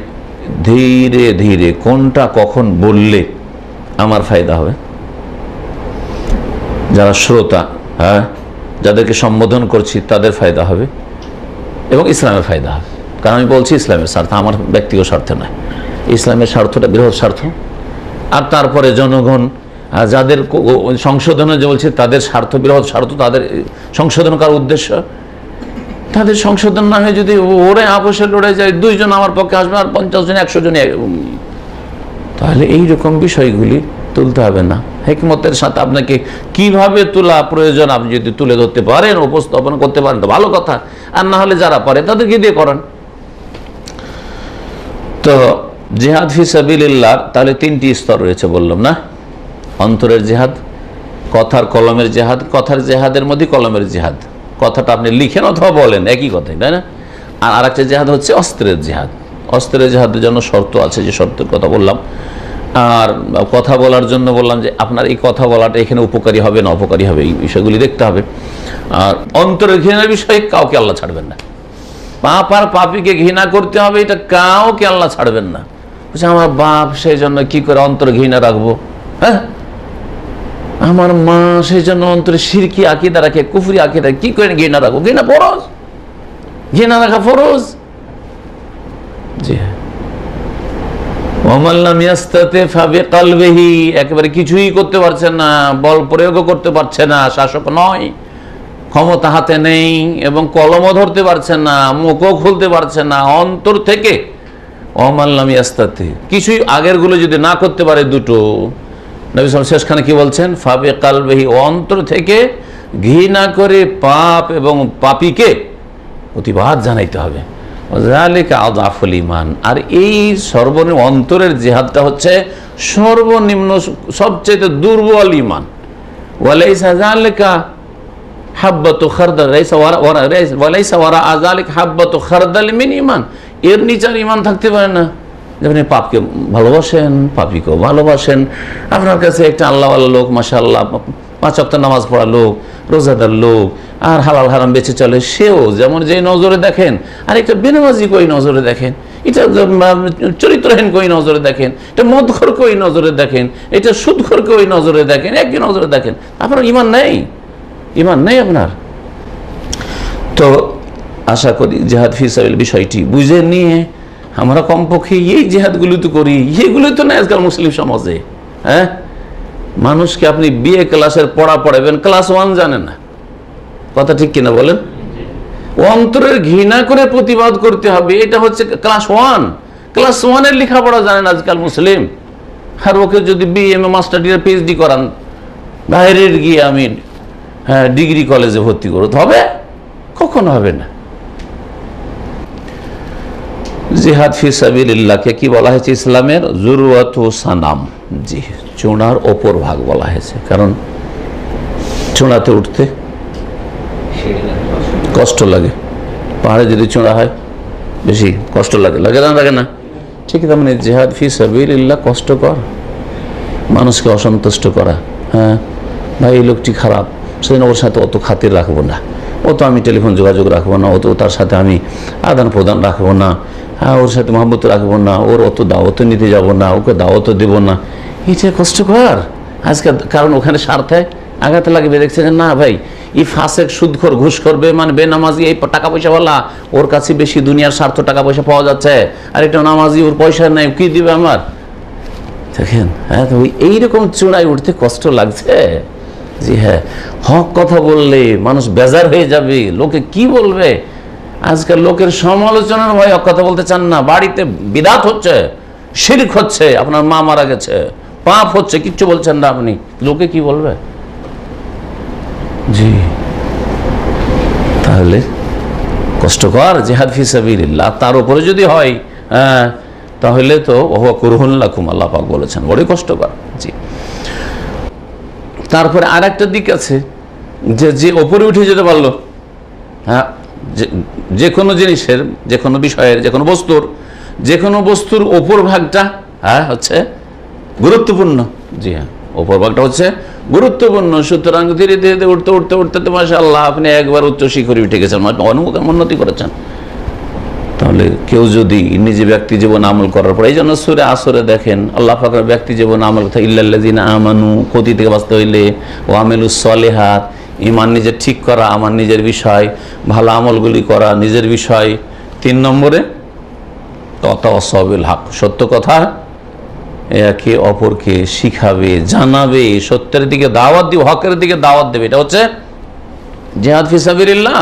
ধীরে ধীরে কোনটা কখন বললে আমার ফায়দা হবে, যারা শ্রোতা, যাদেরকে সম্বোধন করছি তাদের ফায়দা হবে এবং ইসলামের ফায়দা হবে। কারণ আমি বলছি ইসলামের স্বার্থ, আমার ব্যক্তিগত স্বার্থ নয়। ইসলামের স্বার্থটা বৃহৎ স্বার্থ, আর তারপরে জনগণ যাদের সংশোধনে যে বলছে তাদের স্বার্থ, বৃহৎ স্বার্থ, তাদের সংশোধন করার উদ্দেশ্য। তাদের সংশোধন না হয়ে যদি ওরে আপোষে লড়ে যায়, 2 জন আমার পক্ষে আসবে আর 50 জন 100 জন, তাহলে এইরকম বিষয়গুলি তুলতে হবে না। হিকমতের সাথে আপনাকে কিভাবে তোলা প্রয়োজন আপনি যদি তুলে ধরতে পারেন, উপস্থাপন করতে পারেন তো ভালো কথা, আর না হলে যারা পারে তাদেরকে দিয়ে করান। তো জিহাদ ফি সাবিলিল্লাহ তাহলে 3টি স্তর রয়েছে বললাম না? অন্তরের জিহাদ, কথার কলমের জিহাদ, কথার জিহাদের মধ্যে কলমের জিহাদ, কথাটা আপনি লিখেন অথবা বলেন একই কথাই, তাই না? আর আরেকটা জিহাদ হচ্ছে অস্ত্রের জিহাদ। অস্ত্রের জিহাদের জন্য শর্ত আছে, যে শর্তের কথা বললাম। আর কথা বলার জন্য বললাম যে আপনার এই কথা বলাটা এখানে উপকারী হবে না অপকারী হবে, এই বিষয়গুলি দেখতে হবে। আর অন্তরের ঘৃণার বিষয়ে কাউকে আল্লাহ ছাড়বেন না। পাপ আর পাপীকে ঘৃণা করতে হবে, এটা কাউকে আল্লাহ ছাড়বেন না। আমার বাপ সেই জন্য কি করে অন্তর ঘৃণা রাখবো? হ্যাঁ, আমার মা সেই জন্য অন্তরে শিরকি আকীদা রাখে, কুফরি আকীদা, কি করে ঘৃণা রাখবো? ঘৃণা ফরজ, ঘৃণা রাখা ফরজ। জি হ্যাঁ, একেবারে কিছুই করতে পারছেন না, বল প্রয়োগ করতে পারছে না, শাসক নয়, ক্ষমতা হাতে নেই এবং কলমও ধরতে পারছেন না, মুখও খুলতে পারছেন না, অন্তর থেকে অমাল্লাম ইয়াস্তাতে কিছুই আগের গুলো যদি না করতে পারে, দুটো নবী সাল্লাল্লাহু আলাইহি ওয়াসাল্লাম শেষখানে কি বলছেন? ফাবে কালবেহি, অন্তর থেকে ঘৃণা করে পাপ এবং পাপীকে প্রতিবাদ জানাইতে হবে। আযাফুল ঈমান, আর এই সর্বনিম্ন অন্তরের জিহাদটা হচ্ছে সর্বনিম্ন সবচেয়ে দুর্বল ঈমান। ওয়ালাইসা যালিকা হাব্বাতু খারদাল, ওয়ালাইসা ওয়ারা যালিকা হাব্বাতু খারদাল মিন ঈমান, এর নিচে ঈমান থাকতে পারে না। যেমন পাপকে ভালোবাসেন, পাপীকেও ভালোবাসেন, আপনার কাছে একটা আল্লাহওয়ালা লোক, মাশাআল্লাহ 5 ওয়াক্ত নামাজ পড়া লোক, রোজাদার লোক, আর হালাল হারাম বেঁচে চলে, সেও যেমন যে নজরে দেখেন, আর একটা বেনামাজি কই নজরে দেখেন, এটা চরিত্রহীন কই নজরে দেখেন, এটা মদখোর কই নজরে দেখেন, এটা সুদখোর কই নজরে দেখেন, একই নজরে দেখেন, আপনার ঈমান নেই, ঈমান নেই আপনার। তো আশা করি জিহাদ ফি সাবিল বিষয়টি বুঝে নিয়ে আমরা কমপক্ষে এই জিহাদগুলো তো করি, এগুলো তো না আজকাল মুসলিম সমাজে। হ্যাঁ, মানুষকে আপনি বিএ ক্লাসের পড়া পড়াবেন, ক্লাস 1 জানেন না, কথা ঠিক কিনা বলেন? অন্তরের ঘৃণা করে প্রতিবাদ করতে হবে, এটা হচ্ছে ক্লাস 1। ক্লাস 1-এর লেখাপড়া জানেন আজকাল মুসলিম। আর ওকে যদি বিএমএ, মাস্টার ডিগ্রি, পিএইচডি করান, বাইরের গিয়ে আমি ডিগ্রি কলেজে ভর্তি করতে হবে? কখনো হবে না। জিহাদ ফি সাবিলিল্লাহকে কি বলা হয়েছে ইসলামের? যুরওয়াতু সানাম, জি, চূড়ার ওপর ভাগ বলা হয়েছে। কারণ চূড়াতে উঠতে কষ্ট লাগে, পাহাড়ে যদি চূড়া হয় বেশি কষ্ট লাগে, লাগে না? লাগে না? ঠিক তেমন জিহাদ ফি সাবিলিল্লাহ কষ্টকর, মানুষকে অসন্তুষ্ট করা। হ্যাঁ ভাই, এই লোকটি খারাপ, সেদিন ওর সাথে অত খাতির রাখবো না, ও তো আমি টেলিফোন যোগাযোগ রাখবো না, ও তো তার সাথে আমি আদান প্রদান রাখবো না, হ্যাঁ ওর সাথে মহব্বত রাখবো না, ওর অত দাওয়াতও নিতে যাব না, ওকে দাওয়াতও দেবো না, এটা কষ্টকর আজকে। কারণ ওখানে স্বার্থে আঘাত লাগবে, দেখছে যে না ভাই, এই ফাসেক, সুদখোর, ঘুষ করবে, মানে বেনামাজি, এই টাকা পয়সাওয়ালা, ওর কাছে বেশি দুনিয়ার স্বার্থ টাকা পয়সা পাওয়া যাচ্ছে, আর একটা নামাজি, ওর পয়সা নেই, কি দিবে আমার? দেখেন, হ্যাঁ, তো এইরকম চূড়ায় উঠতে কষ্ট লাগছে। জি হ্যাঁ, হক কথা বললে মানুষ বেজার হয়ে যাবে, লোকে কি বলবে, আজকাল লোকের সমালোচনার ভয়ে কথা বলতে চান না। বাড়িতে বিদাত হচ্ছে, শিরক হচ্ছে, আপনার মা মারা গেছে, পাপ হচ্ছে, কিচ্ছু বলছেন না আপনি, লোকে কি বলবে? জি, তাহলে কষ্টকর জিহাদ ফি সাবিলিল্লাহ। তার উপরে যদি হয় তাহলে তো ওয়া কুরহুন লাকুম, আল্লাহ পাক বলেছেন, বড়ই কষ্টকর। জি, তারপরে আর একটা দিক আছে যে ওপরে উঠে যেতে পারলো, হ্যাঁ, যে কোনো জিনিসের, যে কোনো বিষয়ের, যে কোনো বস্তুর ওপর ভাগটা হচ্ছে গুরুত্বপূর্ণ। জি হ্যাঁ, ওপর ভাগটা হচ্ছে গুরুত্বপূর্ণ। সুতরাং ধীরে ধীরে উঠতে উঠতে উঠতে তো মাশাআল্লাহ আপনি একবার উচ্চ শিখরে উঠে গেছেন, উন্নতি করেছেন। তাহলে কেউ যদি নিজে ব্যক্তি জীবন আমল করার পর, এই জন্য সূরা আসরে দেখেন আল্লাহ পাক ব্যক্তি জীবন আমল কথা ইল্লাল্লাযিনা আমানু, ক্ষতি থেকে বাঁচতে হইলে ও আমিলুস সলিহাত, ঈমান নিজের ঠিক করা, আমার নিজের বিষয়, ভালো আমলগুলি করা নিজের বিষয়। 3 নম্বরে তাওয়াসাউ বিল হক, সত্য কথা একে অপরকে শিখাবে, জানাবে, সত্যের দিকে দাওয়াত দিবে, হকের দিকে দাওয়াত দেবে। এটা হচ্ছে জিহাদ ফি সাবিলিল্লাহ।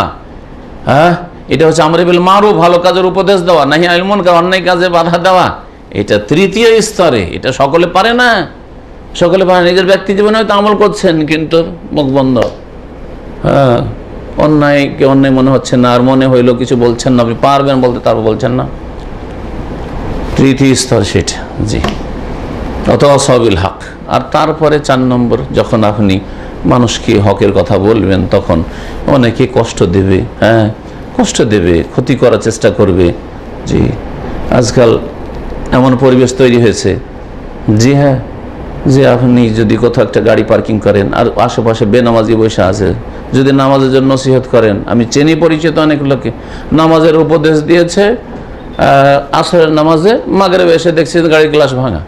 হ্যাঁ, এটা হচ্ছে আমর বিল মারুফ, ভালো কাজের উপদেশ দেওয়া, নাহি আনিল মুনকার, অন্যায় কাজে বাধা দেওয়া। এটা তৃতীয় স্তরে, এটা সকলে পারে না। নিজের ব্যক্তি জীবনে হয়তো আমল করছেন কিন্তু মুখ বন্ধ। হ্যাঁ, অন্যায়কে অন্যায় মনে হচ্ছে না, আর মনে হইলো কিছু বলছেন না, আপনি পারবেন বলতে, তারপর বলছেন না। তৃতীয় স্তর সেটা। জি, তাওয়াসাউ বিল হক। আর তারপরে 4 নম্বর, যখন আপনি মানুষকে হকের কথা বলবেন তখন অনেকে কষ্ট দেবে, হ্যাঁ, কষ্ট দেবে, ক্ষতি করার চেষ্টা করবে। জি, আজকাল এমন পরিবেশ তৈরি হয়েছে, জি হ্যাঁ, যে আপনি যদি কোথাও একটা গাড়ি পার্কিং করেন আর আশেপাশে বেনামাজি বসে আছে, যদি নামাজের জন্য নসিহত করেন, আমি চেনি পরিচিত অনেক লোকে নামাজের উপদেশ দিয়েছে, আসরের নামাজে মাগরিবে এসে দেখছি গাড়ির গ্লাস ভাঙা।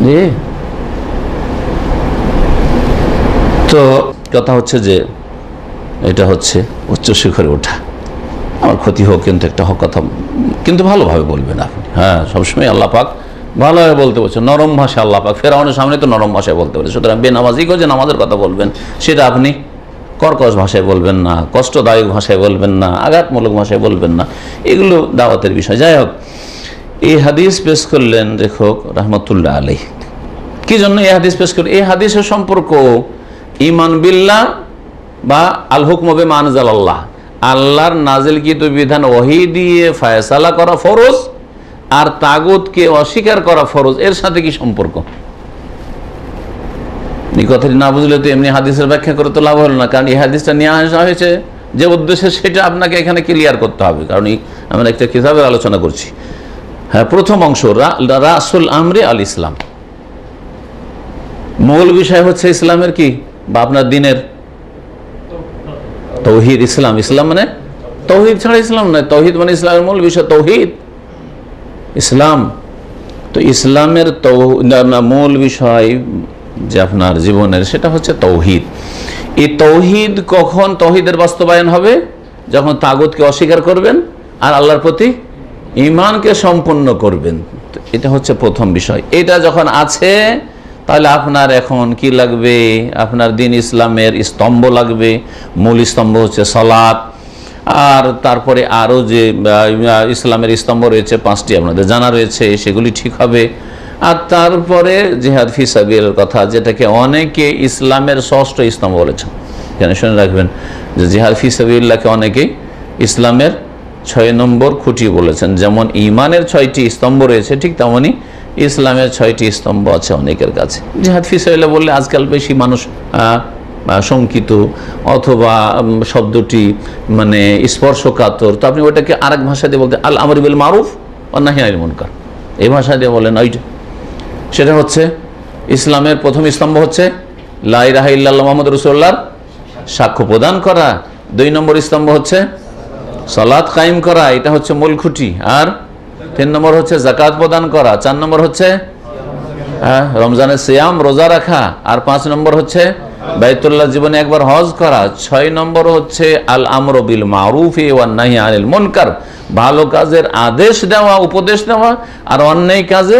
জি, তো কথা হচ্ছে যে এটা হচ্ছে উচ্চ শিখরে ওঠা। আমার ক্ষতি হোক, কিন্তু একটা হক কথা কিন্তু ভালোভাবে বলবেন আপনি। হ্যাঁ, সবসময় আল্লাহ পাক ভালোভাবে বলতে বলছে, নরম ভাষা। আল্লাহ পাক ফেরাউনের সামনে তো নরম ভাষায় বলতে বলে। সুতরাং বেনামাজিকেও যে নামাজের কথা বলবেন, সেটা আপনি কর্কশ ভাষায় বলবেন না, কষ্টদায়ক ভাষায় বলবেন না, আঘাতমূলক ভাষায় বলবেন না। এগুলো দাওয়াতের বিষয়। যাই হোক, এই হাদিস পেশ করলেন লেখক রাহমাতুল্লাহ আলাইহি। কি জন্য এই হাদিস পেশ করলেন? এই হাদিসের সম্পর্ক ঈমান বিল্লাহ বা আল হুকম বিমা আনজালাল্লাহ, আল্লাহর নাজিলকৃত বিধান ওহী দিয়ে ফয়সালা করা ফরজ, আর তাগুতকে অস্বীকার করা ফরজ, এর সাথে কি সম্পর্ক? এই কথাটি না বুঝলে তো এমনি হাদিসের ব্যাখ্যা করে তো লাভ হলো না। কারণ এই হাদিসটা নিয়ে আসা হয়েছে যে উদ্দেশ্যে, সেটা আপনাকে এখানে ক্লিয়ার করতে হবে। কারণ আমরা একটা কিতাবের আলোচনা করছি। হ্যাঁ, প্রথম অংশ রাসুল আমরে আল ইসলাম, মূল বিষয় হচ্ছে ইসলামের কি, বা আপনার দিনের তৌহিদ। ইসলাম, ইসলাম মানে তৌহিদ ছাড়া ইসলাম নয়। তৌহিদ মানে ইসলামের মূল বিষয় তৌহিদ, ইসলাম। তো ইসলামের মূল বিষয় যে আপনার জীবনের, সেটা হচ্ছে তৌহিদ। এই তৌহিদ কখন তৌহিদের বাস্তবায়ন হবে? যখন তাগুতকে অস্বীকার করবেন আর আল্লাহর প্রতি ঈমানকে সম্পন্ন করবেন। এটা হচ্ছে প্রথম বিষয়। এটা যখন আছে, তাহলে আপনার এখন কি লাগবে? আপনার দিন ইসলামের স্তম্ভ লাগবে। মূল স্তম্ভ হচ্ছে সালাত, আর তারপরে আরও যে ইসলামের স্তম্ভ রয়েছে 5টি, আপনাদের জানা রয়েছে, সেগুলি ঠিক হবে। আর তারপরে জিহাদ ফি সাবিলিল্লাহর কথা, যেটাকে অনেকে ইসলামের 6ষ্ঠ স্তম্ভ বলেছেন। এখানে শুনে রাখবেন যে জিহাদ ফি সাবিলিল্লাহকে অনেকে ইসলামের 6 নম্বর খুঁটি বলেছেন। যেমন ঈমানের 6টি স্তম্ভ রয়েছে, ঠিক তেমনই ইসলামের 6টি স্তম্ভ আছে অনেকের কাছে। জিহাদ ফি সাবিলিল্লাহ বললে আজকাল বেশি মানুষ শঙ্কিত, অথবা শব্দটি মানে স্পর্শকাতর, তো আপনি ওইটাকে আরেক ভাষা দিয়ে বলতে আল আমর বিল মারুফ ওয়া নাহি আনিল মুনকার, এই ভাষা দিয়ে বলেন। ওইটা সেটা হচ্ছে ইসলামের প্রথম স্তম্ভ হচ্ছে লা ইলাহা ইল্লাল্লাহ মুহাম্মাদুর রাসূলুল্লাহর সাক্ষ্য প্রদান করা। 2 নম্বর স্তম্ভ হচ্ছে সালাত কায়েম করা, এটা হচ্ছে মূল খুঁটি। আর 3 নম্বর হচ্ছে যাকাত প্রদান করা। 4 নম্বর হচ্ছে রমজানের সিয়াম, রোজা রাখা। আর 5 নম্বর হচ্ছে বাইতুল্লাহ জীবনে একবার হজ করা। 6 নম্বর হচ্ছে আল আমরু বিল মারুফ ওয়ান নাহি আনিল মুনকার, ভালো কাজের আদেশ দেওয়া, উপদেশ দেওয়া, আর অন্যায় কাজে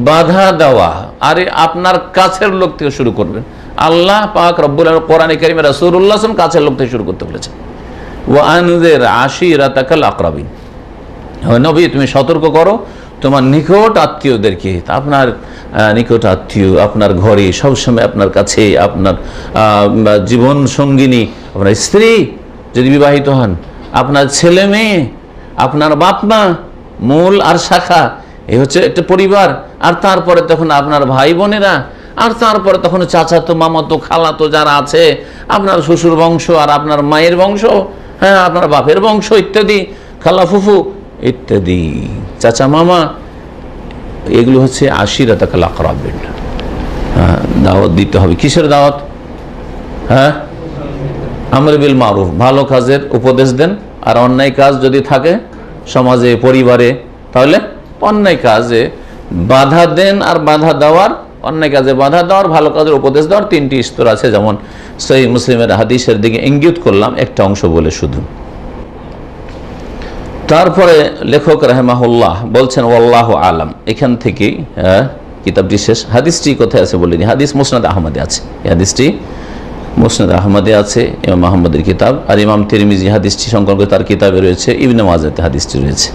বাধা দেওয়া। আরে আপনার কাছের লোক থেকে শুরু করবেন। আল্লাহ পাক রব্বুল আলামিন কোরআনে কারীমে রাসূলুল্লাহ সাল্লাল্লাহু আলাইহি ওয়াসাল্লাম কাছের লোক থেকে শুরু করতে বলেছেন। ওয়া আনজির আশিরাতাকাল আকরাবিন, নবী তুমি সতর্ক করো তোমার নিকট আত্মীয়দেরকে। আপনার নিকট আত্মীয় আপনার ঘরে সবসময় আপনার কাছে, আপনার জীবন সঙ্গিনী, আপনার স্ত্রী যদি বিবাহিত হন, আপনার ছেলে মেয়ে, আপনার বাপ মা, মূল আর শাখা, এই হচ্ছে একটা পরিবার। আর তারপরে তখন আপনার ভাই বোনেরা, আর তারপরে তখন চাচাতো মামাতো খালাতো যারা আছে, আপনার শ্বশুর বংশ আর আপনার মায়ের বংশ, হ্যাঁ আপনার বাপের বংশ ইত্যাদি, খালা ফুফু ইত্যাদি, চাচা মামা, এগুলো হচ্ছে আশিরাতাকাল আকরাবিন। দাওয়াত দিতে হবে। কিসের দাওয়াত? হ্যাঁ, আমর বিল মারুফ, ভালো কাজের উপদেশ দেন। আর অন্যায় কাজ যদি থাকে সমাজে, পরিবারে, তাহলে অন্যায় কাজে বাধা দেন। আর বাধা দেওয়ার, অন্যায় কাজে বাধা দেওয়ার, ভালো কাজের উপদেশ দেওয়ার 3টি স্তর আছে। যেমন সহিহ মুসলিমের হাদিসের দিকে ইঙ্গিত করলাম একটা অংশ বলে শুধু। তারপরে লেখক রাহিমাহুল্লাহ বলছেন ওয়াল্লাহু আলাম। এখান থেকেই কিতাবটি শেষ। হাদিসটি কোথায় আছে বলিনি, হাদিস মুসনাদ আহমদে আছে। এই হাদিসটি মুসনাদ আহমদে আছে, ইমাম আহমদের কিতাব। আর ইমাম তিরমিজি হাদিসটি সংকলন করে তার কিতাবে রয়েছে। ইবনে মাজাতে হাদিসটি রয়েছে।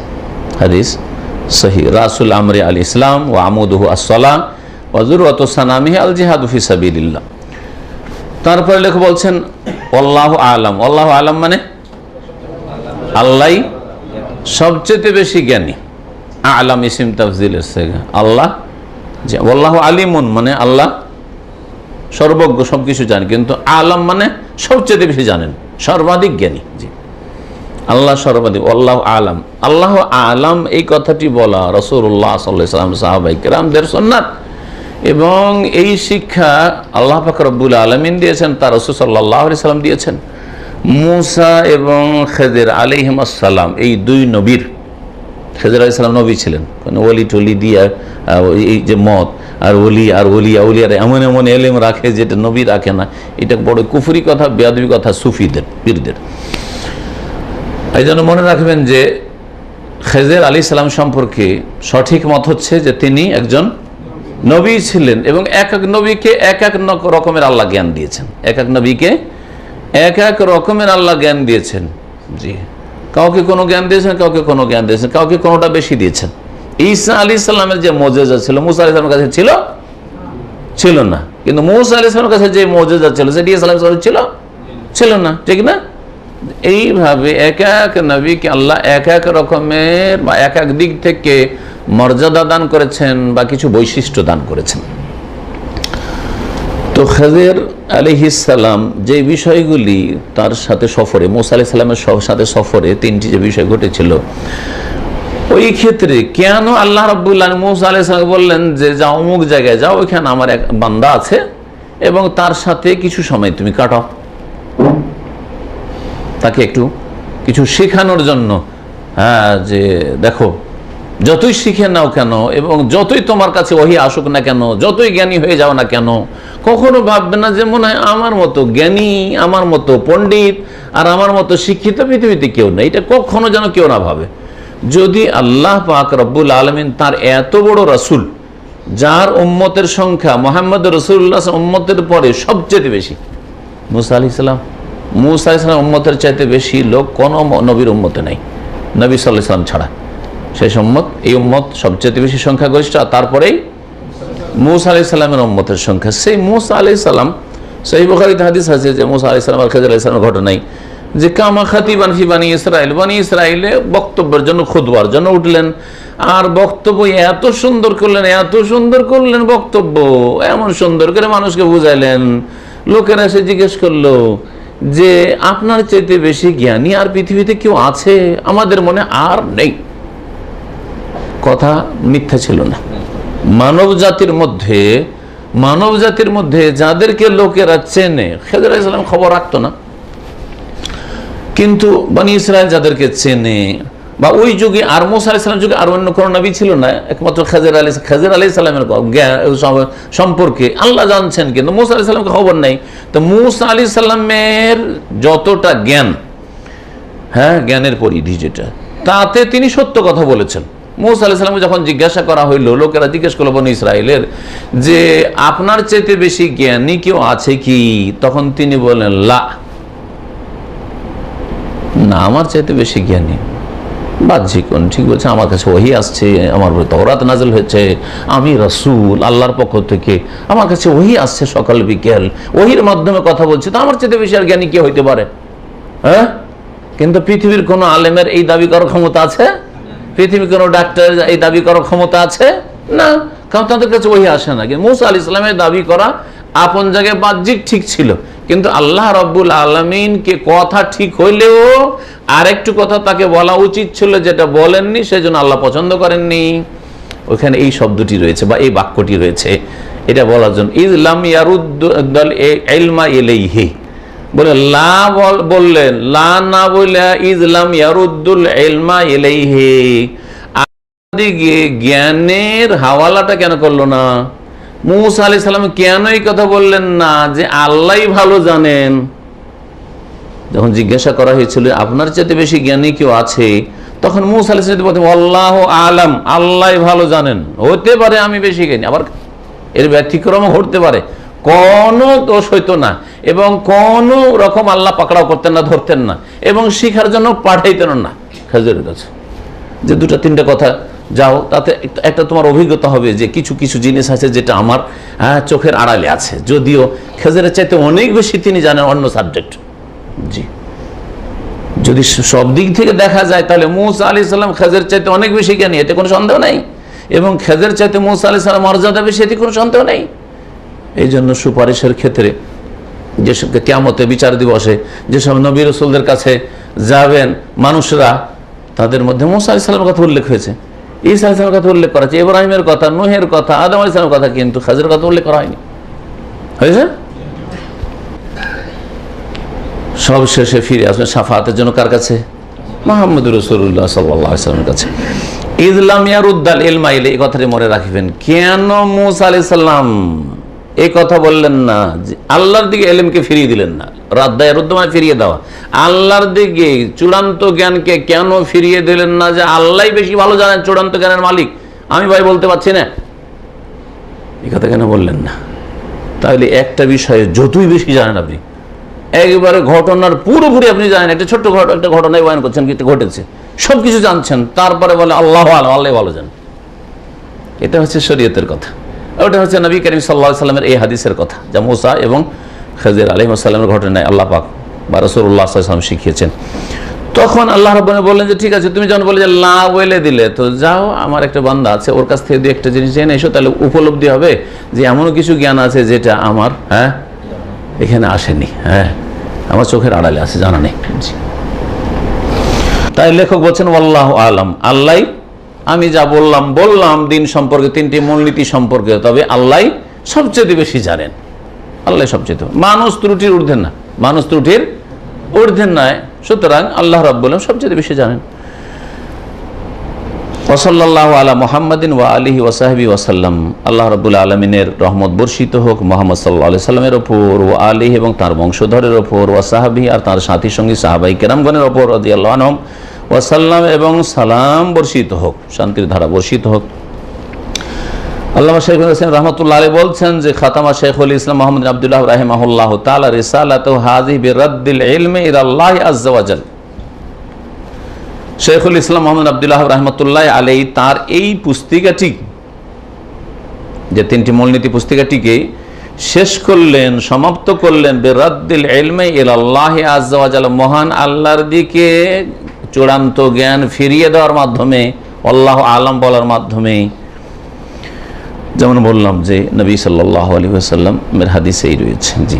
হাদিস সহিহ। রাসুল আমরি আল ইসলাম ও আমুদুহু আসসালাহ ওয়া যুরওয়াতু সানামিহি আল জিহাদু ফি সাবিলিল্লাহ। তারপরে লেখক বলছেন আল্লাহু আলাম। আল্লাহু আলাম মানে আল্লাহ সবচেয়ে বেশি জ্ঞানী। আলাম ইসিম তাফজিলের থেকে আল্লাহ, যে আল্লাহু আলিমুন মানে আল্লাহ সর্বজ্ঞ, সবকিছু জানেন, কিন্তু আলাম মানে সবচেয়ে বেশি জানেন, সর্বাধিক জ্ঞানী। জি, আল্লাহ সর্বাধিক। আল্লাহ আলাম, আল্লাহ আলাম, এই কথাটি বলা রাসূলুল্লাহ সাল্লাল্লাহু আলাইহি ওয়াসাল্লাম, সাহাবায়ে কেরামদের সুন্নাত। এবং এই শিক্ষা আল্লাহ পাক রব্বুল আলামিন দিয়েছেন, তার রাসূল সাল্লাল্লাহু আলাইহি ওয়াসাল্লাম দিয়েছেন। মূসা এবং খেজর আলাইহিস সালাম, এই দুই নবীর, খেজর আলাইহিস সালাম নবী ছিলেন, ওলি টলি দিয়ে এই যে মত আর ওলি আর ওলিয়ারা এমন এমন এলেম রাখে যেটা নবী রাখে না, এটা বড় কুফরি কথা, বেয়াদবি কথা সুফিদের, পীরদের। এই জন্য মনে রাখবেন যে খেজর আলাইহিস সালাম সম্পর্কে সঠিক মত হচ্ছে যে তিনি একজন নবী ছিলেন, এবং এক এক নবীকে এক এক রকমের আল্লাহ জ্ঞান দিয়েছেন। এক এক নবীকে এক এক রকমের আল্লাহ জ্ঞান দিয়েছেন। জি, কাউকে কোনো জ্ঞান দিয়েছেন, কাউকে কোনো জ্ঞান দিয়েছেন, কাউকে কোনোটা বেশি দিয়েছেন। ঈসা আলাইহিস সালামের যে মুজিজা ছিল মুসা আলাইহিস সালামের কাছে ছিল না, কিন্তু মুসা আলাইহিস সালামের কাছে যে মুজিজা ছিল সেটি ঈসা আলাইহিস সালামের ছিল না, ঠিক না? এইভাবে এক এক নবীকে আল্লাহ এক এক রকমের বা এক এক দিক থেকে মর্যাদা দান করেছেন বা কিছু বৈশিষ্ট্য দান করেছেন। তো খেজর আলাইহিস সালাম যে বিষয়গুলি তার সাথে সফরে, মুসা আলাইহিস সালামের সাথে সফরে 3টি যে বিষয় ঘটেছিল, ওই ক্ষেত্রে কেন আল্লাহ রাব্বুল আলামিন মুসা আলাইহিস সালামকে বললেন যে যাও অমুক জায়গায় যাও, ওইখানে আমার এক বান্দা আছে এবং তার সাথে কিছু সময় তুমি কাটাও, তাকে একটু কিছু শেখানোর জন্য। হ্যাঁ, যে দেখো যতই শিখে নাও কেন এবং যতই তোমার কাছে ওহী আসুক না কেন, যতই জ্ঞানী হয়ে যাও না কেন, কখনো ভাববে না যে মনে হয় আমার মতো জ্ঞানী, আমার মতো পণ্ডিত আর আমার মতো শিক্ষিত পৃথিবীতে কেউ নেই। এটা কখনো যেন কেউ না ভাবে। যদি আল্লাহ পাক রব্বুল আলামিন তার এত বড় রাসূল, যার উম্মতের সংখ্যা মুহাম্মদ রাসূলুল্লাহ উম্মতের পরে সবচেয়ে বেশি, মুসা আলাইহিস সালাম, মুসা আলাইহিস সালাম উম্মতের চাইতে বেশি লোক কোনো নবীর উম্মতে নাই, নবী সাল্লাল্লাহু আলাইহি ওয়াসাল্লাম ছাড়া। সেই উম্মত, এই উম্মত সবচেয়ে বেশি সংখ্যাগরিষ্ঠ। তারপরেই মুসা আলাইহিস সালামের উম্মতের সংখ্যা। সেই মুসা আলাইহিস সালাম, সহিহ বুখারীতে হাদিস আছে যে মুসা আলাইহিস সালাম আর খেজর আলাইহিস সালামের ঘটনাই, যে কামা খাতিবান ফি বানি ইসরাইল, বানি ইসরাইলে বক্তব্যের জন্য, খুতবার জন্য উঠলেন। আর বক্তব্য এত সুন্দর করলেন বক্তব্য, এমন সুন্দর করে মানুষকে বুঝাইলেন, লোকেরা এসে জিজ্ঞেস করলো যে আপনার চাইতে বেশি জ্ঞানী আর পৃথিবীতে কেউ আছে? আমাদের মনে আর নেই। কথা মিথ্যা ছিল না। মানব জাতির মধ্যে যাদেরকে লোকেরা চেনে, খেজর আলাইহিস সালাম খবর রাখতো না, কিন্তু বনি ইসরাইল যাদেরকে চেনে, বা ওই যুগে আর মুসা আলাইহিস সালামের যুগে আর অন্য কোনো নবী ছিল না, একমাত্র খেজর আলাইহিস সালামের সম্পর্কে আল্লাহ জানছেন, কিন্তু মুসা আলাইহিস সালামকে খবর নেই। তো মুসা আলাইহিস সালামের যতটা জ্ঞান, হ্যাঁ জ্ঞানের পরিধি যেটা, তাতে তিনি সত্য কথা বলেছেন। মুসা আলাইহিস সালামকে যখন জিজ্ঞাসা করা হইল, লোকেরা জিজ্ঞেস করলো বনি ইসরাইলের যে আপনার চাইতে বেশি জ্ঞানী কেউ আছে কি, তখন তিনি বললেন লা, না, আমার চাইতে বেশি জ্ঞানী। বাহ্যিক ঠিক বলছে, আমার কাছে ওহী আসছে, আমার উপরে তাওরাত নাযিল হয়েছে, আমি রাসূল আল্লাহর পক্ষ থেকে, আমার কাছে ওহী আসছে সকাল বিকেল, ওহীর মাধ্যমে কথা বলছে, তো আমার চাইতে বেশি আর জ্ঞানী কে হইতে পারে? হ্যাঁ, কিন্তু পৃথিবীর কোন আলেমের এই দাবি করার ক্ষমতা আছে? পৃথিবীর কোন ডাক্তারের এই দাবি করার ক্ষমতা আছে? না, কারণ তাদের কাছে ওহী আসে না। কিন্তু মূসা আলাইহিস সালামের দাবি করা আপন জায়গায় বাহ্যিক ঠিক ছিল, কিন্তু আল্লাহ রাব্বুল আলামিনকে কথা ঠিক হইলেও আরেকটু কথা তাকে বলা উচিত ছিল, যেটা বলেননি, সেজন্য আল্লাহ পছন্দ করেননি। ওখানে এই শব্দটি রয়েছে বা এই বাক্যটি রয়েছে, এটা বলার জন্য। ইসলাম ইয়ারুদ্দুল ইলমা ইলাইহি বলে লা বললেন, লা না বলে ইসলাম ইয়ারুদ্দুল ইলমা ইলাইহি, দিকে জ্ঞানের হাওয়ালাটা কেন করলো না? মূসা আলাইহিস সালাম কেন এই কথা বললেন না যে আল্লাহই ভালো জানেন? যখন জিজ্ঞাসা করা হয়েছিল আপনার চাইতে বেশি জ্ঞানী কেউ আছে, তখন মূসা আলাইহিস সালাম বলতেন আল্লাহু আলাম, আল্লাহই ভালো জানেন। হতে পারে আমি বেশি জ্ঞানী, আবার এর ব্যতিক্রম ঘটতে পারে, কোনো দোষ হইতো না, এবং কোন রকম আল্লাহ পাকড়াও করতেন না, ধরতেন না, এবং শিখার জন্য পাঠাইতেন না খেজুরের কাছে, যে দুটা তিনটা কথা যাও, তাতে একটা তোমার অভিজ্ঞতা হবে যে কিছু কিছু জিনিস আছে যেটা আমার চোখের আড়ালে আছে, যদিও খেজুরের চাইতে অনেক বেশি তিনি জানেন অন্য সাবজেক্ট। জি, যদি সব দিক থেকে দেখা যায় তাহলে মূসা আলাইহিস সালাম খেজুরের চাইতে অনেক বেশি জ্ঞানী, এতে কোনো সন্দেহ নাই, এবং খেজুরের চাইতে মূসা আলাইহিস সালাম মর্যাদা বেশি, এতে কোনো সন্দেহ নেই। এই জন্য সুপারিশের ক্ষেত্রে যেসব কিয়ামতে বিচার দিবসে যেসব নবী রাসূলদের কাছে যাবেন মানুষরা, তাদের মধ্যে মূসা আলাইহিস সালামের কথা উল্লেখ হয়েছে, ঈসা আলাইহিস সালামের কথা উল্লেখ করা হয়েছে, ইব্রাহিমের কথা, নূহের কথা, আদম আলাইহিস সালামের কথা, কিন্তু খেজুরের কথা উল্লেখ করা হয়নি। হয়েছে? সব শেষে ফিরে আসবেন শাফাতের জন্য কার কাছে? মুহাম্মদুর রাসূলুল্লাহ সাল্লাল্লাহু আলাইহি ওয়াসাল্লামের কাছে। ইসলাম ইয়ারুদ্দাল ইলমা ইলাইহি, এই কথাটি মনে রাখবেন। কেন মূসা আলাইহিস সালাম এই কথা বললেন না যে আল্লাহর দিকে ইলমকে ফিরিয়ে দিলেন না? রাদ্দা ইয়ারুদ্দু মানে ফিরিয়ে দেওয়া, আল্লাহর দিকে চূড়ান্ত জ্ঞানকে কেন ফিরিয়ে দিলেন না যে আল্লাহই বেশি ভালো জানেন, চূড়ান্ত জ্ঞানের মালিক, আমি ভাই বলতে পারছি না? এই কথা কেন বললেন না? তাহলে একটা বিষয়ে যতই বেশি জানেন আপনি, একবারে ঘটনার পুরোপুরি আপনি জানেন, একটা ছোট্ট একটা ঘটনায় বয়ান করছেন, কিন্তু ঘটেছে, সবকিছু জানছেন, তারপরে বলে আল্লাহ আল্লাহ, আল্লাহ ভালো জানেন, এটা হচ্ছে শরীয়তের কথা। ওটা হচ্ছে নবী করিম সাল্লাল্লাহু আলাইহি ওয়াসাল্লামের এই হাদিসের কথা, যা মূসা এবং খেজর আলাইহিস সালামের ঘটনায় আল্লাহ পাক বা রাসূলুল্লাহ সাল্লাল্লাহু আলাইহি ওয়াসাল্লাম শিখিয়েছেন। তখন আল্লাহ রাব্বুল আলামিন বললেন যে ঠিক আছে, তুমি যখন বলে যে লা বলে দিলে, তো যাও, আমার একটা বান্দা আছে, ওর কাছ থেকে দুই একটা জিনিস জেনে এসো, তাহলে উপলব্ধি হবে যে এমনও কিছু জ্ঞান আছে যেটা আমার এখানে আসেনি, আমার চোখের আড়ালে আছে, জানা নেই। তাই লেখক বলছেন আল্লাহু আলাম, আল্লাহ, আমি যা বললাম দিন সম্পর্কে, তিনটি মূলনীতি সম্পর্কে, তবে আল্লাহ সবচেয়ে বেশি জানেন, আল্লাহ সবচেয়ে, মানুষ ত্রুটির ঊর্ধ্বে না, মানুষ ত্রুটির ঊর্ধ্বে নয়, সুতরাং আল্লাহ রাব্বুল আলামিন সবচেয়ে বেশি জানেন। ওয়াসাল্লাল্লাহু আলা মুহাম্মাদিন ওয়া আলিহি ওয়া সাহবিহি ওয়া সাল্লাম, আল্লাহ রাব্বুল আলামিনের রহমত বর্ষিত হোক মুহাম্মদ সাল্লাল্লাহু আলাইহি সাল্লামের উপর, ওয়া আলিহি এবং তার বংশধরের উপর, ওয়া সাহবিহি আর তার সাথী সঙ্গী সাহাবায়ে কেরামগণের উপর রাদিয়াল্লাহু আনহুম, ওয়া সাল্লাম এবং সালাম বর্ষিত হোক, শান্তির ধারা বর্ষিত হোক। আল্লামা শাইখুল ইসলাম রাহমাতুল্লাহ আলাইহি বলছেন যে খাতামা শাইখুল ইসলাম মুহাম্মদ বিন আব্দুল্লাহ রাহিমাহুল্লাহু তাআলা রিসালাতু হাযিহি বিরাদ্দিল ইলমি ইলাল্লাহি আযজা ওয়া জাল। শাইখুল ইসলাম মুহাম্মদ আব্দুল্লাহ রাহমাতুল্লাহ আলাইহি তার এই পুস্তিকাটি, যে তিনটি মূলনীতি পুস্তিকাটিকে শেষ করলেন, সমাপ্ত করলেন বিরাদ্দিল ইলমি ইলাল্লাহি আযজা ওয়া জাল, মহান আল্লাহর দিকে চূড়ান্ত জ্ঞান ফিরিয়ে দেওয়ার মাধ্যমে, আল্লাহু আলাম বলার মাধ্যমে। যেমন বললাম যে নবী সাল্লাল্লাহু আলাইহি ওয়াসাল্লামের হাদিসেই রয়েছে। জি,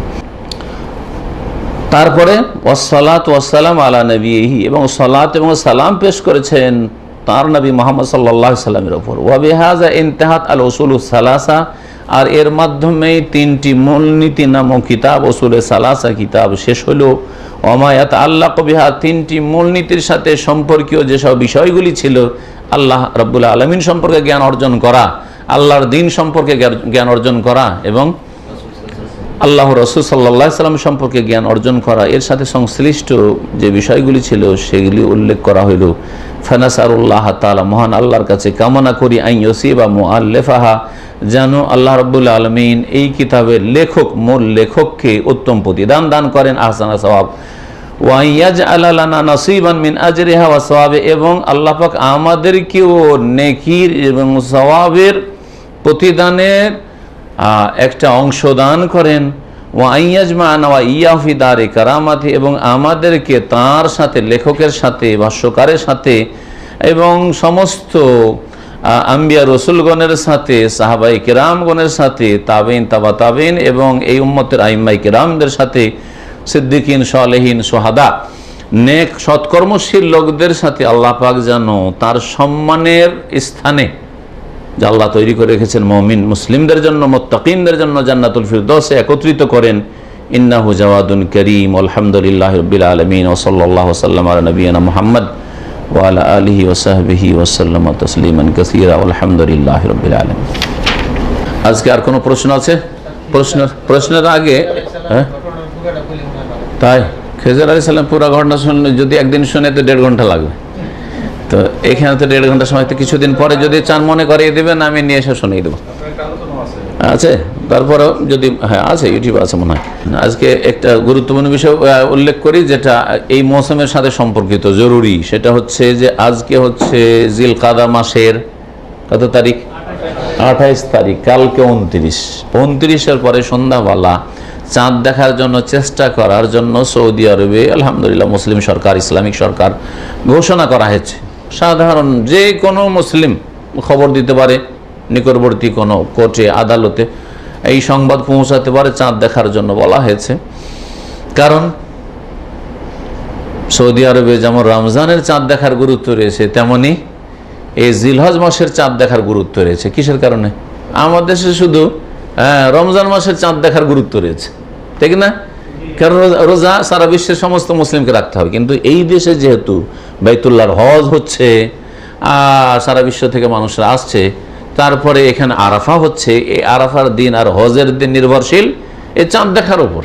তারপরে ওয়াসসালাতু ওয়াসসালাম আলা নবিহি, এবং সালাত এবং সালাম পেশ করেছেন তার নবী মুহাম্মদ সাল্লাল্লাহু আলাইহি ওয়াসাল্লামের উপর। ওয়া বিহাযা ইনতাহাত আল উসুলুস সালাসা, আর এর মাধ্যমে তিনটি মূলনীতি নামক কিতাব, উসুলে সালাসা কিতাব শেষ হলো। ওমা ইয়াতাআল্লাকু বিহা, তিনটি মূলনীতির সাথে সম্পর্কীয় যেসব বিষয়গুলি ছিল, আল্লাহ রাব্বুল আলামিন সম্পর্কে জ্ঞান অর্জন করা, আল্লাহর দ্বীন সম্পর্কে জ্ঞান অর্জন করা, এবং আল্লাহ রাসূল সাল্লাল্লাহু আলাইহি ওয়াসাল্লাম সম্পর্কে জ্ঞান অর্জন করা, এর সাথে সংশ্লিষ্ট যে বিষয়গুলি ছিল সেগুলি উল্লেখ করা হইল। ফানাসারুল্লাহ তাআলা, মহান আল্লাহর কাছে কামনা করি, আন ইউসিবা মুআল্লিফাহা, যেন আল্লাহ রাব্বুল আলামিন এই কিতাবের লেখক, মূল লেখককে উত্তম প্রতিদান দান করেন, আহসানা সওয়াব, ওয়াইয়াজআল লানা নাসিবান মিন আজরিহা ওয়া সওয়াবে, এবং আল্লাহ পাক আমাদেরকেও নেকির এবং সওয়াবের প্রতিদানের একটা অংশ দান করেন। ওয়াইয়াজমা'না ওয়া ইয়্যাহু ফি দারে কারামাতি, এবং আমাদেরকে তার সাথে, লেখকের সাথে, ভাষ্যকারের সাথে এবং সমস্ত আম্বিয়া রসুলগণের সাথে, সাহাবায়ে কেরামগণের সাথে, তাবেইন, তাবা তাবেইন এবং এই উম্মতের আইম্মায়ে কেরামদের সাথে, সিদ্দিকিন, সালেহিন, সোহাদা, নেক সৎকর্মশীল লোকদের সাথে আল্লাহ পাক যেন তার সম্মানের স্থানে যা আল্লাহ তৈরি করে রেখেছেন মুমিন মুসলিমদের জন্য, মুত্তাকিনদের জন্য জান্নাতুল ফিরদৌসে একত্রিত করেন। ইন্নাহু জাওয়াদুন করিম। আলহামদুলিল্লাহি রাব্বিল আলামিন ওয়া সাল্লাল্লাহু সাল্লাম আলা নবিয়িনা মুহাম্মদ ওয়া আলা আলিহি ওয়া সাহবিহি ওয়া সাল্লাম তাসলিমান কাসীরা। আলহামদুলিল্লাহি রাব্বিল আলামিন। আজকে আর কোনো প্রশ্ন আছে? প্রশ্নের আগে তাই খেজর আলাইহিস সালাম পুরো ঘটনা শুনলে, যদি একদিন শুনে তো 1.5 ঘন্টা লাগবে। তো এখানে তো 1.5 ঘন্টা সময়, তো কিছুদিন পরে যদি চান মনে করিয়ে দেবেন, আমি নিয়ে এসে শুনিয়ে দেবো। আছে তারপরেও যদি, হ্যাঁ আছে, ইউটিউব আছে মনে হয়। আজকে একটা গুরুত্বপূর্ণ বিষয় উল্লেখ করি যেটা এই মৌসুমের সাথে সম্পর্কিত, জরুরি। সেটা হচ্ছে যে আজকে হচ্ছে জিলকাদা মাসের কত তারিখ? 28 তারিখ। কালকে 29-এর পরে সন্ধ্যাবেলা চাঁদ দেখার জন্য চেষ্টা করার জন্য সৌদি আরবে আলহামদুলিল্লাহ মুসলিম সরকার, ইসলামিক সরকার ঘোষণা করা হয়েছে। সাধারণ যে কোনো মুসলিম খবর দিতে পারে, নিকটবর্তী কোনো কোর্টে, আদালতে এই সংবাদ পৌঁছাতে পারে, চাঁদ দেখার জন্য বলা হয়েছে। কারণ সৌদি আরবে যেমন রমজানের চাঁদ দেখার গুরুত্ব রয়েছে, তেমনি এই জিলহজ মাসের চাঁদ দেখার গুরুত্ব রয়েছে। কিসের কারণে? আমাদের দেশে শুধু রমজান মাসের চাঁদ দেখার গুরুত্ব রয়েছে, ঠিক না? কারণ রোজা সারা বিশ্বের সমস্ত মুসলিমকে রাখতে হবে, কিন্তু এই দেশে যেহেতু বাইতুল্লাহর হজ হচ্ছে আর সারা বিশ্ব থেকে মানুষরা আসছে, তারপরে এখানে আরাফা হচ্ছে, এই আরাফার দিন আর হজের দিন নির্ভরশীল এই চাঁদ দেখার উপর।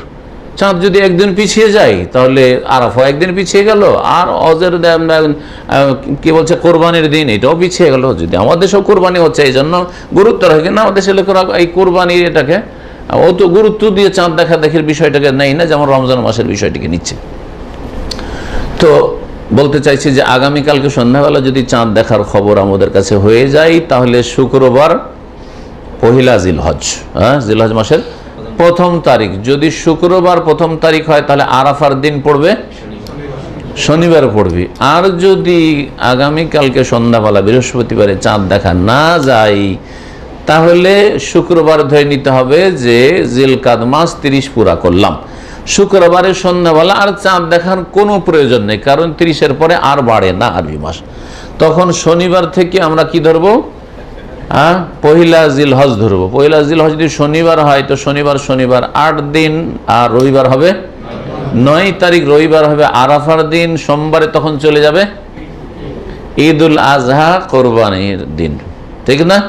চাঁদ যদি একদিন পিছিয়ে যায় তাহলে আরাফা একদিন পিছিয়ে গেল, আর হজের কি বলছে কোরবানির দিন এটাও পিছিয়ে গেল। যদি আমাদের দেশেও কোরবানি হচ্ছে, এই জন্য গুরুত্ব রাখে না আমাদের দেশের লোকেরা এই কোরবানির এটাকে অত গুরুত্ব দিয়ে চাঁদ দেখা দেখির বিষয়টাকে নেই না, যেমন রমজান মাসের বিষয়টিকে নিচ্ছে। তো বলতে চাইছি যে আগামীকালকে সন্ধ্যাবেলা যদি চাঁদ দেখার খবর আমাদের কাছে হয়ে যায়, তাহলে শুক্রবার পহিলা জিলহজ, জিলহজ মাসের 1ম তারিখ, যদি শুক্রবার 1ম তারিখ হয় তাহলে আরাফার দিন পড়বে শনিবার পড়বে। আর যদি আগামীকালকে সন্ধ্যাবেলা বৃহস্পতিবারে চাঁদ দেখা না যায়, তাহলে শুক্রবার ধরে নিতে হবে যে জিলকাদ মাস 30 পুরা করলাম। শুক্রবারের সন্ধ্যাবেলা আর চাঁদ দেখার কোনো প্রয়োজন নেই, কারণ 30-এর পরে আর বাড়ে না আরবি মাস। তখন শনিবার থেকে আমরা কি ধরবো? পহিলা জিলহজ ধরবো। পহিলা জিলহজ যদি শনিবার হয় তো শনিবার 8 দিন, আর রবিবার হবে 9 তারিখ, রবিবার হবে আরাফার দিন। সোমবারে তখন চলে যাবে ঈদুল আজহা, কোরবানির দিন, ঠিক না?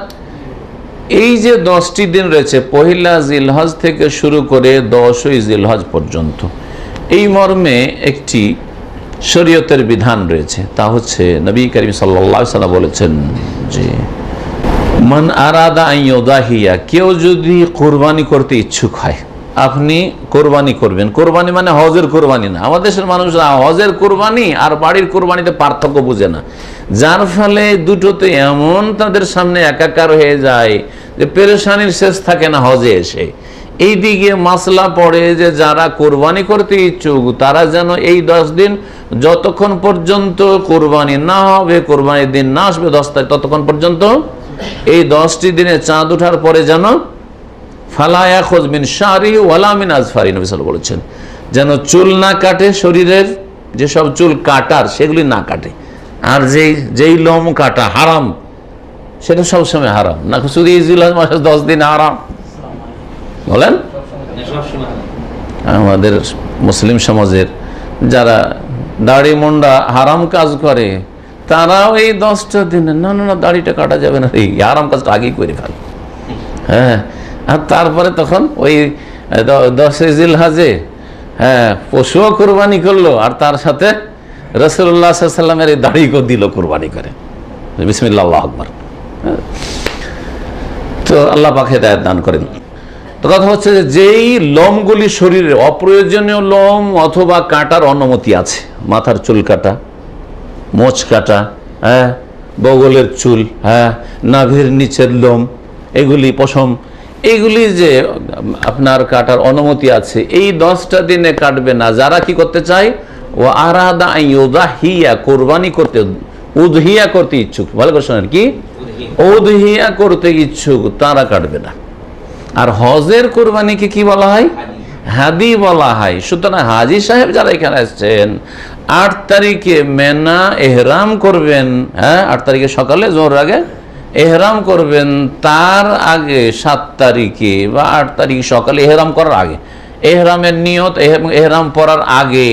এই যে 10টি দিন রয়েছে, পহিলা জিলহজ থেকে শুরু করে 10ই জিলহজ পর্যন্ত, এই মর্মে একটি শরীয়তের বিধান রয়েছে। তা হচ্ছে নবী করিম সাল্লাল্লাহু আলাইহি ওয়াসাল্লাম বলেছেন যে মান আরাদা আন ইউদাহিয়া, কেউ যদি কোরবানি করতে ইচ্ছুক হয়, আপনি কোরবানি করবেন। কোরবানি মানে হজের কোরবানি না। আমাদের দেশের মানুষরা হজের কোরবানি আর বাড়ির কোরবানিতে পার্থক্য বুঝে না, যার ফলে দুটোতে এমন তাদের সামনে একাকার হয়ে যায় যে পেরেশানির শেষ থাকে না হজে এসে। এই দিকে মাসলা পড়ে যে যারা কোরবানি করতে ইচ্ছুক তারা যেন এই 10 দিন যতক্ষণ পর্যন্ত কোরবানি না হবে, কোরবানির দিন না আসবে 10 তারিখ, ততক্ষণ পর্যন্ত এই 10টি দিনে চাঁদ ওঠার পরে যেন ফালা ইয়াখুয মিন শারি ওয়ালা মিন আজফারি, নবী সাল্লাল্লাহু আলাইহি ওয়াসাল্লাম বলেছেন, যেন চুল না কাটে, শরীরের যেসব চুল কাটার সেগুলি না কাটে, আর যেই লোম কাটা হারাম সেটা সবসময় হারাম না। শুধু এই জিলহজ মাসের 10 দিন হারাম বলেন? আমাদের মুসলিম সমাজের যারা দাড়ি মুন্ডা হারাম কাজ করে, তারাও এই 10টা দিনে না না না দাড়িটা কাটা যাবে না, এই হারাম কাজটা আগেই করে ফেলে। হ্যাঁ, আর তারপরে তখন ওই 10 জিলহজে পশুও কোরবানি করলো, আর তার সাথে রাসূলুল্লাহ সাল্লাল্লাহু আলাইহি ওয়াসাল্লামের এই দাড়িকেও দিল কোরবানি করে। বিসমিল্লাহ, আল্লাহু আকবার। তো আল্লাহ পাক হেদায়েত দান করেন। তো কথা হচ্ছে যে যেই লোমগুলি শরীরে অপ্রয়োজনীয় লোম অথবা কাটার অনুমতি আছে, মাথার চুল কাটা, মোচ কাটা, হ্যাঁ, বগলের চুল, হ্যাঁ, নাভির নিচের লোম, এগুলি পশম, এইগুলি যে আপনার কাটার অনুমতি আছে, এই 10টা দিনে কাটবে না। যারা কি করতে চায়, ও আরাদা ইউদাহিয়া, কোরবানি করতে, উদহিয়া করতে ইচ্ছুক, ভালো করে শোনেন, কি উদহিয়া করতে ইচ্ছুক, তারা কাটবে না। আর হজের কোরবানিকে কি বলা হয়? হাদি বলা হয়। সুতরাং হাজি সাহেব যারা এখানে আসছেন 8 তারিখে মেনা এহরাম করবেন, হ্যাঁ, 8 তারিখে সকালে জোহরের আগে এহরাম করবেন, তার আগে 7 তারিখে বা 8 তারিখ সকালে এহরাম করার আগে, এহরামের নিয়ত এহরাম পরার আগে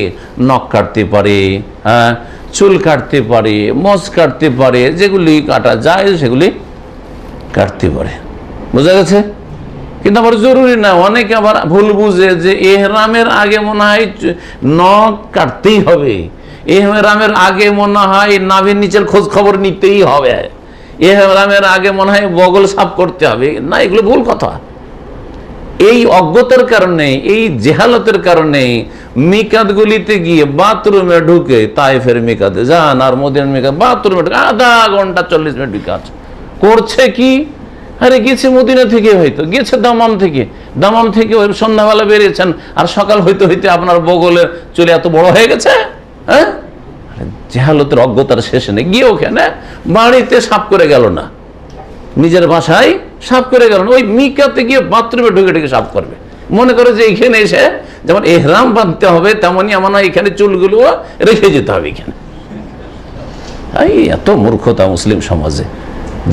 নখ কাটতে পারে, হ্যাঁ, চুল কাটতে পারে, মোচ কাটতে পারে, যেগুলি কাটা যায় সেগুলি কাটতে পারে। বোঝা গেছে? কিন্তু আবার জরুরি না। অনেকে আবার ভুল বুঝে যে এহরামের আগে মনে হয় নখ কাটতেই হবে, এহরামের আগে মনে হয় নাভির নিচের খোঁজ খবর নিতেই হবে, এহরামের আগে মনে হয় বগল সাফ করতে হবে। না, এগুলো ভুল কথা। এই অজ্ঞতার কারণে, এই জেহালতের কারণে মিকাতগুলিতে গিয়ে বাথরুমে ঢুকে, তাইফের মিকাতে যান আর মদিনার মিকাত, বাথরুমে ঢুকে আধা ঘন্টা 40 মিনিট বিকাশ করছে। কি আরে গেছে মদিনা থেকে, হয়তো গেছে দামাম থেকে ওই সন্ধ্যাবেলা বেরিয়েছেন, আর সকাল হইতে হইতে আপনার বগলের চলে এত বড় হয়ে গেছে। হ্যাঁ, জেহালতের অজ্ঞতার শেষে নেই। গিয়ে ওখানে বাড়িতে সাফ করে গেল না, নিজের বাসায় সাফ করে গেল না, ওই মিকাতে গিয়ে বাথরুমে ঢুকে সাফ করবে। মনে করে যে এখানে এসে যেমন এহরাম বাঁধতে হবে, তেমনই আমার এখানে চুলগুলো রেখে যেতে হবে এখানে। এত মূর্খতা মুসলিম সমাজে,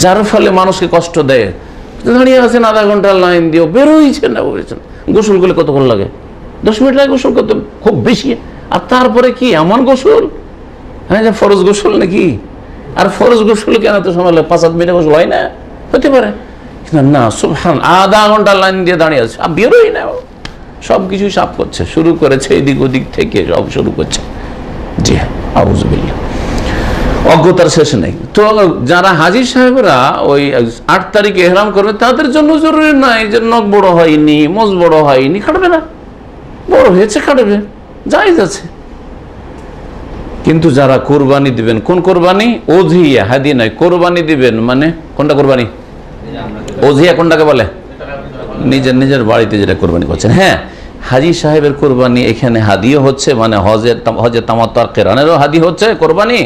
যার ফলে মানুষকে কষ্ট দেয়। দাঁড়িয়ে আছেন আধা ঘন্টা লাইন দিয়েও বেরোইছেন না, বলেছেন গোসল করলে কতক্ষণ লাগে? 10 মিনিট লাগে গোসল করতে, খুব বেশি। আর তারপরে কি এমন গোসল, হ্যাঁ, যে ফরজ গোসল নাকি? আর ফরজ গোসল কেন তো সময় লাগে? 5-7 মিনিটে গোসল হয় না? হতে পারে না। সুবহান, আধা ঘন্টা লাইন দিয়ে দাঁড়িয়ে আছে, বেরোই না, সব কিছু সাফ করছে, শুরু করেছে এদিক ওদিক থেকে সব শুরু করছে। জি হ্যাঁ, আউযুবিল্লাহ, অজ্ঞতার শেষ নেই। তো যারা হাজি সাহেবরা ওই 8 তারিখে এহরাম করবে, তাদের জন্য জরুরি নাই যে নখ বড় হয়নি, মোজ বড় হয়নি, কাটবে না, বড় হয়েছে কাটবে, জায়েজ আছে। কিন্তু যারা কোরবানি দিবেন, কোন কোরবানি? ওযিয়া, হাদি নয়, কোরবানি দিবেন মানে কোনটা কোরবানি? ওযিয়া কোনটাকে বলে? নিজের বাড়িতে যেটা কোরবানি করছেন। হ্যাঁ, হাজি সাহেবের কোরবানি এখানে হাদিও হচ্ছে, মানে হজে তামাত্তু আর কিরানেরও হাদি হচ্ছে কোরবানি।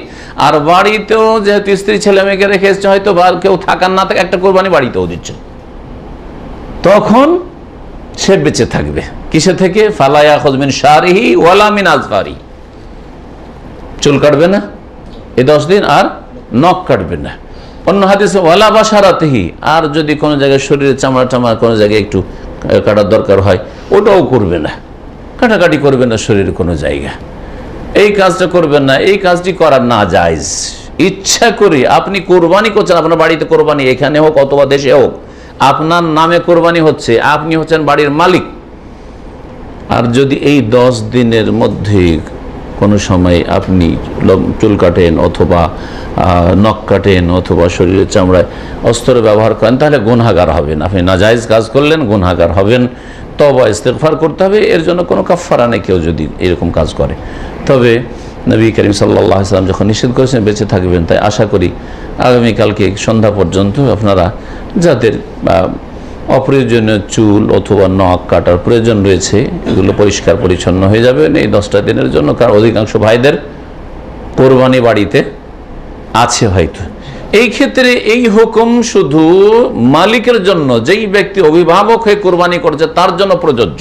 আর বাড়িতেও যেহেতু স্ত্রী ছেলে মেয়েকে রেখে এসছে, হয়তো কেউ থাকার না থাকে, একটা কোরবানি বাড়িতেও দিচ্ছে, তখন সে বেঁচে থাকবে কিসে থেকে? ফালা ইয়াখুয মিন শারিহি ওয়ালা মিন আযফারি, চুল কাটবে না এই 10 দিন, আর নখ কাটবে না। অন্য হাদিসে ওয়ালা বাশারাতিহি, আর যদি কোনো জায়গায় শরীরের চামড়া কোনো জায়গায় একটু কাটার দরকার হয়, ওটাও করবে না, কাটাকাটি করবে না শরীরের কোনো জায়গা, এই কাজটা করবেন না। এই কাজটি করার না জায়েজ। ইচ্ছা করে আপনি কোরবানি করছেন, আপনার বাড়িতে কোরবানি, এখানে হোক অথবা দেশে হোক, আপনার নামে কোরবানি হচ্ছে, আপনি হচ্ছেন বাড়ির মালিক। আর যদি এই 10 দিনের মধ্যে কোনো সময় আপনি চুল কাটেন অথবা নখ কাটেন অথবা শরীরের চামড়ায় অস্ত্র ব্যবহার করেন, তাহলে গুনাহগার হবেন। আপনি নাজায়েজ কাজ করলেন, গুনাহগার হবেন, তওবা ইস্তেগফার করতে হবে। এর জন্য কোনো কাফারা নেই কেউ যদি এরকম কাজ করে। তবে নবী করিম সাল্লাল্লাহু আলাইহি ওয়াসাল্লাম যখন নিষেধ করেছেন বেঁচে থাকবেন, তাই আশা করি আগামীকালকে সন্ধ্যা পর্যন্ত আপনারা যাদের অপ্রয়োজনীয় চুল অথবা নখ কাটার প্রয়োজন রয়েছে, এগুলো পরিষ্কার পরিচ্ছন্ন হয়ে যাবে এই 10টা দিনের জন্য। কারণ অধিকাংশ ভাইদের কোরবানি বাড়িতে আছে হয়তো। এই ক্ষেত্রে এই হুকুম শুধু মালিকের জন্য, যেই ব্যক্তি অভিভাবক হয়ে কোরবানি করছে তার জন্য প্রযোজ্য।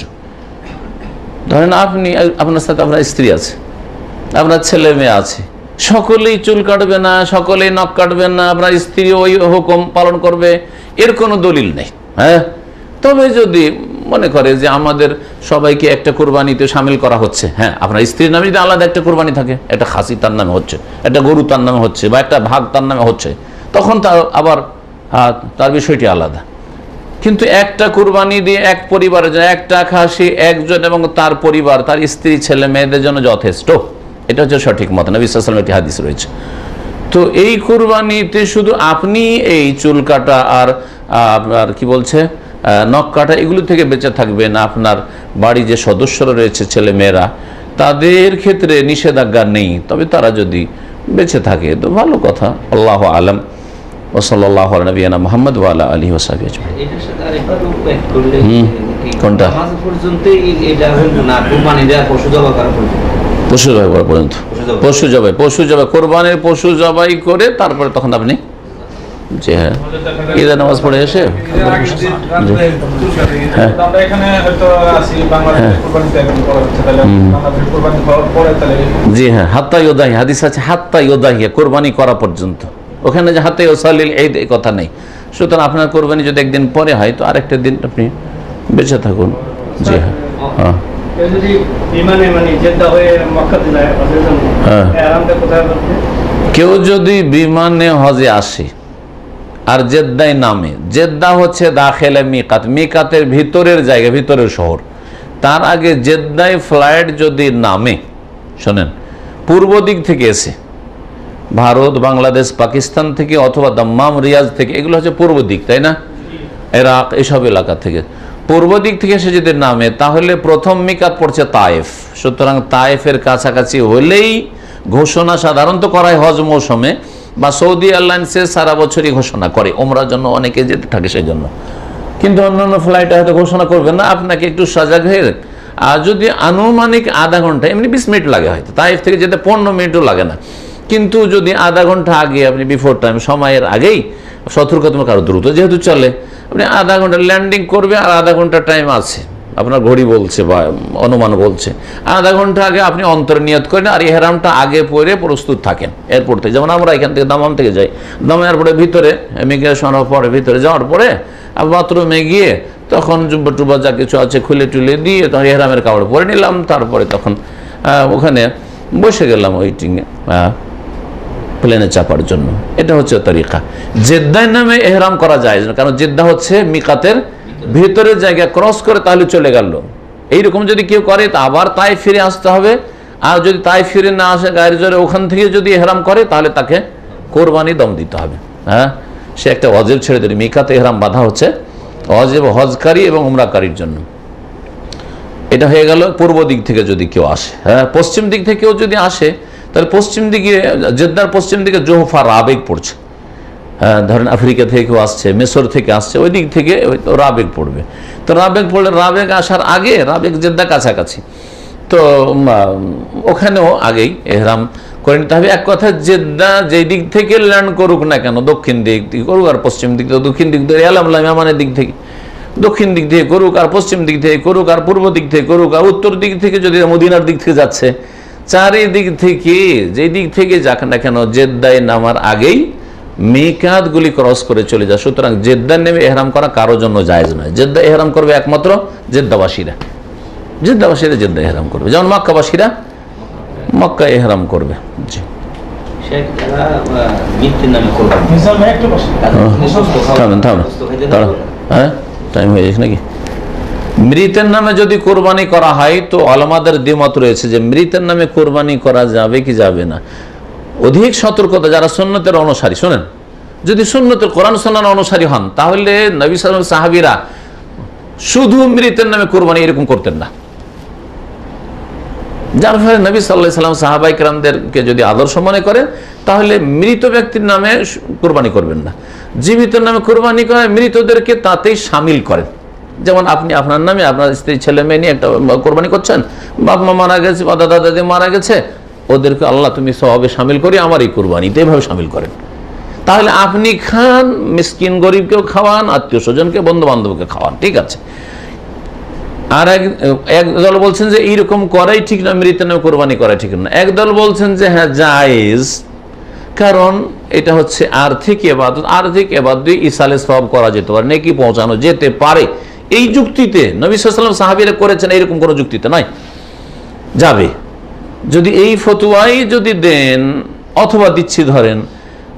ধরেন আপনি, আপনার সাথে আপনার স্ত্রী আছে, আপনার ছেলে মেয়ে আছে, সকলেই চুল কাটবে না, সকলেই নখ কাটবেন না, আপনার স্ত্রী ওই হুকুম পালন করবে, এর কোনো দলিল নেই। হ্যাঁ, তবে যদি মনে করে যে আমাদের সবাইকে একটা কোরবানিতে সামিল করা হচ্ছে, হ্যাঁ, আপনার স্ত্রীর নামে যদি আলাদা একটা কোরবানি থাকে, একটা খাসি তার নামে হচ্ছে, একটা গরু তার নামে হচ্ছে, বা একটা ভাগ তার নামে হচ্ছে, তখন তার আবার তার বিষয়টি আলাদা। কিন্তু একটা কোরবানি দিয়ে এক পরিবারের জন্য একটা খাসি একজন এবং তার পরিবার, তার স্ত্রী ছেলে মেয়েদের জন্য যথেষ্ট। এটা হচ্ছে সঠিক মত। নবী সাল্লাল্লাহু আলাইহি ওয়াসাল্লামের একটি হাদিস রয়েছে। তো এই কোরবানিতে শুধু আপনি এই চুল কাটা আর কি বলছে নখ কাটা, এগুলো থেকে বেঁচে থাকবেন। আপনার বাড়ি যে সদস্যরা রয়েছে ছেলে মেয়েরা, তাদের ক্ষেত্রে নিষেধাজ্ঞা নেই, তবে তারা যদি বেঁচে থাকে তো ভালো কথা। আল্লাহু আলাম। ওয়া সাল্লাল্লাহু আলা নবিয়িনা মুহাম্মদ ওয়া আলা আলিহি ওয়া সাহবিহি আজমাইন। এটার সাথে আরেকটা ব্যাক করলে কোনটা? নামাজ পর্যন্ত এটা হলো না, কুরবানি দেয়া পশু জবাই করা পর্যন্ত, পশু জবাই করা পর্যন্ত, পশু জবাই কোরবানির পশু জবাই করে তারপরে তখন আপনি, জি হ্যাঁ, ঈদের নামাজ পড়ে এসে জি হ্যাঁ, হাত্তা ইউদাহি, হাদিস আছে হাত্তা ইউদাহি, কোরবানি করা পর্যন্ত। ওখানে যে হাত্তা ইউসাল্লিল ঈদ এই কথা নেই। সুতরাং আপনার কোরবানি যদি একদিন পরে হয় তো আরেকটা দিন আপনি বেঁচে থাকুন। জি হ্যাঁ, হ্যাঁ, কেউ যদি বিমানে হজে আসে আর জেদ্দায় নামে, জেদ্দা হচ্ছে দাখিলে মিকাত, মিকাতের ভিতরের জায়গা, ভিতরের শহর, তার আগে জেদ্দায় ফ্লাইট যদি নামে, শোনেন, পূর্ব দিক থেকে এসে ভারত, বাংলাদেশ, পাকিস্তান থেকে অথবা দাম্মাম, রিয়াজ থেকে, এগুলো হচ্ছে পূর্ব দিক, তাই না, ইরাক, এসব এলাকা থেকে পূর্ব দিক থেকে এসে যদি নামে তাহলে প্রথম মিকাত পড়ছে তায়েফ। সুতরাং তায়েফের কাছাকাছি হলেই ঘোষণা সাধারণত করায় হজ মৌসুমে, বা সৌদি এয়ারলাইন্সে সারা বছরই ঘোষণা করে, ওমরার জন্য অনেকে যেতে থাকে সেই জন্য। কিন্তু অন্যান্য ফ্লাইটে হয়তো ঘোষণা করবে না, আপনাকে একটু সজাগ হয়ে, আর যদি আনুমানিক আধা ঘন্টা, এমনি 20 মিনিট লাগে, হয়তো তাইফ থেকে যেতে 15 মিনিটও লাগে না, কিন্তু যদি আধা ঘন্টা আগে আপনি, বিফোর টাইম, সময়ের আগেই, সতর্কতামূলক আরো দ্রুত যেহেতু চলে, আপনি আধা ঘন্টা ল্যান্ডিং করবে আর আধা ঘন্টা টাইম আছে, আপনার ঘড়ি বলছে বা অনুমান বলছে, আধা ঘন্টা আগে আপনি অন্তর্নিয়ত করেন আর ইহরামটা আগে পরে প্রস্তুত থাকেন এয়ারপোর্ট থেকে। যেমন আমরা এখান থেকে দামাম থেকে যাই, দামাম এয়ারপোর্টের ভিতরে ইমিগ্রেশন হওয়ার পরে ভিতরে যাওয়ার পরে বাথরুমে গিয়ে তখন জুব্বা টুব্বা যা কিছু আছে খুলে টুলে দিয়ে তখন ইহরামের কাপড় পরে নিলাম, তারপরে তখন ওখানে বসে গেলাম ওয়েটিংয়ে প্লেনে চাপার জন্য। এটা হচ্ছে তরিকা। জেদ্দায় নামে এহরাম করা যায় না, কারণ জেদ্দা হচ্ছে মিকাতের ভিতরের জায়গা, ক্রস করে তাহলে চলে গেল। এইরকম যদি কেউ করে তা আবার তাই ফিরে আসতে হবে, আর যদি তাই ফিরে না আসে গায়ের জোরে ওখান থেকে যদি এহরাম করে তাহলে তাকে কোরবানি দম দিতে হবে। হ্যাঁ, সে একটা ওয়াজিব ছেড়ে দিল। মিকাতে এহরাম বাধা হচ্ছে ওয়াজিব হজকারী এবং উমরাকারীর জন্য। এটা হয়ে গেল পূর্ব দিক থেকে যদি কেউ আসে। হ্যাঁ, পশ্চিম দিক থেকে কেউ যদি আসে তাহলে পশ্চিম দিকে, জেদ্দার পশ্চিম দিকে জোহফা রাবেগ পড়ছে। হ্যাঁ, ধরেন আফ্রিকা থেকে কেউ আসছে, মিশর থেকে আসছে, ওই দিক থেকে রাবেগ পড়বে। তো রাবেগ পড়লে, রাবেগ আসার আগে, রাবেগ জেদ্দা কাছাকাছি, তো ওখানেও আগেই এহরাম করে নিতে হবে। এক কথা, জেদ্দা যেই দিক থেকে ল্যান্ড করুক না কেন, দক্ষিণ দিক থেকে করুক আর পশ্চিম দিক থেকে, দক্ষিণ দিক থেকে ইয়ামানের দিক থেকে, দক্ষিণ দিক থেকে করুক আর পশ্চিম দিক থেকে করুক আর পূর্ব দিক থেকে করুক আর উত্তর দিক থেকে, যদি মদিনার দিক থেকে যাচ্ছে, চারিদিক থেকে যেই দিক থেকে যাক না কেন, জেদ্দায় নামার আগেই মিকাতগুলি ক্রস করে চলে যায়। সুতরাং জেদ্দায় নেমে এহরাম করা কারোর জন্য জায়েজ নয়। জেদ্দা এহরাম করবে একমাত্র জেদ্দাবাসীরা, জেদ্দাবাসীরা জেদ্দা এহরাম করবে, যেমন মক্কাবাসীরা মক্কা এহরাম করবে। জি, হ্যাঁ, টাইম হয়ে যাচ্ছে নাকি? মৃতের নামে যদি কোরবানি করা হয় তো আলেমদের দ্বিমত রয়েছে যে মৃতের নামে কোরবানি করা যাবে কি যাবে না। অধিক সতর্কতা যারা সুন্নতের অনুসারী, শোনেন, যদি সুন্নতের কোরআন সুন্নাহর অনুসারী হন তাহলে নবী সাল্লাল্লাহু আলাইহি ওয়াসাল্লাম সাহাবীরা শুধু মৃতের নামে কোরবানি এরকম করতেন না। যার ফলে নবী সাল্লাল্লাহু আলাইহি ওয়াসাল্লাম সাহাবায়ে কেরামদেরকে যদি আদর্শ মনে করেন তাহলে মৃত ব্যক্তির নামে কোরবানি করবেন না। জীবিতের নামে কোরবানি করে মৃতদেরকে তাতেই শামিল করেন। যেমন আপনি আপনার নামে আপনার স্ত্রী ছেলে মেয়ে নিয়ে একটা কোরবানি করছেন, বাপ মা মারা গেছে বা দাদা দাদি মারা গেছে, ওদেরকে আল্লাহ তুমি সওয়াবে শামিল করি আমার এই কোরবানিতে, এভাবে শামিল করেন। তাহলে আপনি খান, মিসকিন গরিবকেও খাওয়ান, আত্মীয় স্বজনকে, বন্ধু বান্ধবকে খাওয়ান, ঠিক আছে। আর এক দল বলছেন যে এইরকম করাই ঠিক না, মৃতের নামে কোরবানি করাই ঠিক না। এক দল বলছেন যে হ্যাঁ জায়েজ, কারণ এটা হচ্ছে আর্থিক ইবাদত, আর্থিক ইবাদত দিয়ে ইসালে সওয়াব করা যেতে পারে, নেকি পৌঁছানো যেতে পারে। এই যুক্তিতে নবী সাল্লাল্লাহু আলাইহি ওয়াসাল্লাম সাহাবীরা করেছেন, এইরকম কোনো যুক্তিতে নয়, যাবে। যদি এই ফতোয়াই যদি দেন অথবা দিচ্ছি ধরেন,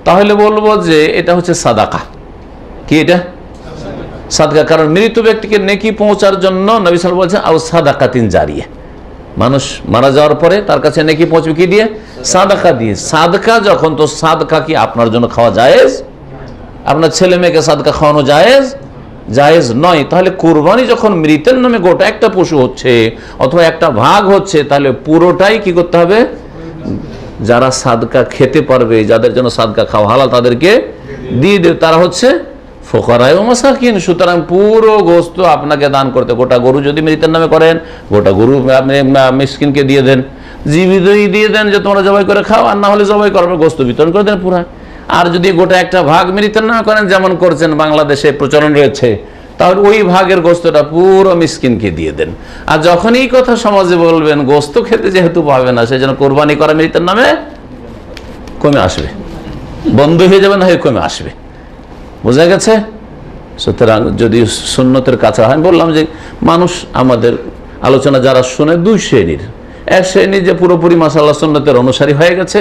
তাহলে বলবো যে এটা হচ্ছে সাদাকা। কি এটা? সাদকা। কারণ মৃত ব্যক্তিকে নেকি পৌঁছার জন্য নবী সাল্লাল্লাহু আলাইহি ওয়াসাল্লাম বলছেন আও সাদাকাতিন জারিয়া, মানুষ মারা যাওয়ার পরে তার কাছে নেকি পৌঁছবে কি দিয়ে? সাদাকা দিয়ে। সাদকা যখন, তো সাদকা কি আপনার জন্য খাওয়া জায়েজ? আপনার ছেলে মেয়েকে সাদকা খাওয়ানো জায়েজ? জায়েজ নয়, তাহলে কোরবানি যখন মৃতের নামে গোটা একটা পশু হচ্ছে অথবা একটা ভাগ হচ্ছে, তাহলে পুরোটাই কি করতে হবে? যারা সাদকা খেতে পারবে, যাদের জন্য সাদকা খাওয়া হালাল, তাদেরকে দিয়ে দেবে। তারা হচ্ছে ফোকারায় ও মাসাকিন। সুতরাং পুরো গোস্ত আপনাকে দান করতে, গোটা গরু যদি মৃতের নামে করেন, গোটা গরু আপনি মিসকিনকে দিয়ে দেন, জীবিতই দিয়ে দেন যে তোমরা জবাই করে খাও, আর না হলে জবাই করার গোস্ত বিতরণ করে দেন পুরা। আর যদি গোটা একটা ভাগ মৃতের নামে করেন, যেমন করছেন বাংলাদেশে প্রচলন রয়েছে, তাহলে ওই ভাগের গোস্তটা পুরো মিসকিনকে দিয়ে দেন। আর যখন এই কথা সমাজে বলবেন, গোস্ত খেতে যেহেতু পাবে না, সেই জন্য কোরবানি করা মৃতের নামে কমে আসবে, বন্ধ হয়ে যাবে, না হয়ে কমে আসবে। বোঝা গেছে? সুতরাং যদি সুন্নতের কাছে হয়, বললাম যে মানুষ আমাদের আলোচনা যারা শুনে দুই শ্রেণীর, এক শ্রেণী যে পুরোপুরি মাশাআল্লাহ সুন্নতের অনুসারী হয়ে গেছে,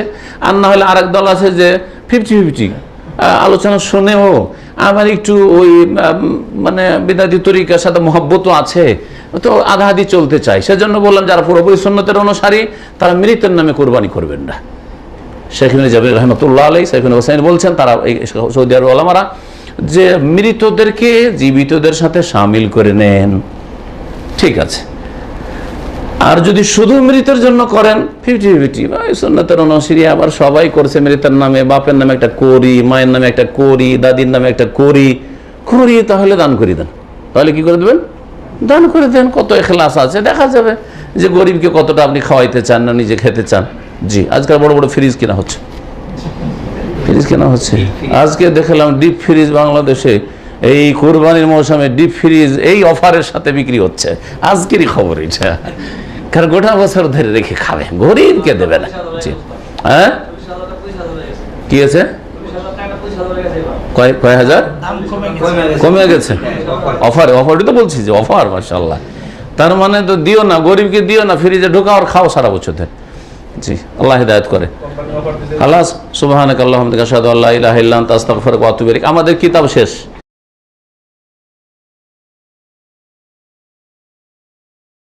আর না হলে আরেক দল আছে যে 50-50 আলোচনা শুনেও আমার একটু ওই মানে বিদাতি তরিকার সাথে মহব্বতও আছে, তো আধা আধি চলতে চাই। সেজন্য বললাম যারা পুরোপুরি সুন্নতের অনুসারী তারা মৃতের নামে কোরবানি করবেন না। শেখ ইবনে জাবির রহমতুল্লাহ আলাইহি, শেখ ইবনে হুসাইন বলছেন, তারা সৌদি আরব ওলামারা, যে মৃতদেরকে জীবিতদের সাথে শামিল করে নেন, ঠিক আছে। আর যদি শুধু মৃতের জন্য করেন 50-50, সুন্নতের অনুসারী আবার সবাই করছে মৃতের নামে, বাপের নামে একটা করি, মায়ের নামে একটা করি, দাদির নামে একটা করি, তাহলে দান করে দেন। তাহলে কি করে দেবেন? দান করে দেন। কত ইখলাস আছে দেখা যাবে যে গরিবকে কতটা আপনি খাওয়াইতে চান না নিজে খেতে চান। জি, আজকাল বড় বড় ফ্রিজ কেনা হচ্ছে, আজকে দেখলাম ডিপ ফ্রিজ বাংলাদেশে এই কোরবানির মৌসুমে ডিপ ফ্রিজ এই অফারের সাথে বিক্রি হচ্ছে। আজকেরই খবর এটা, কারণ গোটা বছর ধরে রেখে খাবে, গরিবকে দেবে না। জি, হ্যাঁ, কি আছে? কয় হাজার কমে গেছে অফারই তো বলছি যে অফার, মাশাআল্লাহ। তার মানে তো দিও না, গরিবকে দিও না, ফ্রিজে ঢোকা আর খাও সারা বছর ধরে। জি, আল্লাহ হিদায়াত করে। খালাস, সুবহানাকাল্লাহুম্মা ওয়া বিহামদিকা আশহাদু আল্লা ইলাহা ইল্লা আনতা আস্তাগফিরুকা ওয়া আতুবু ইলাইক। আমাদের কিতাব শেষ।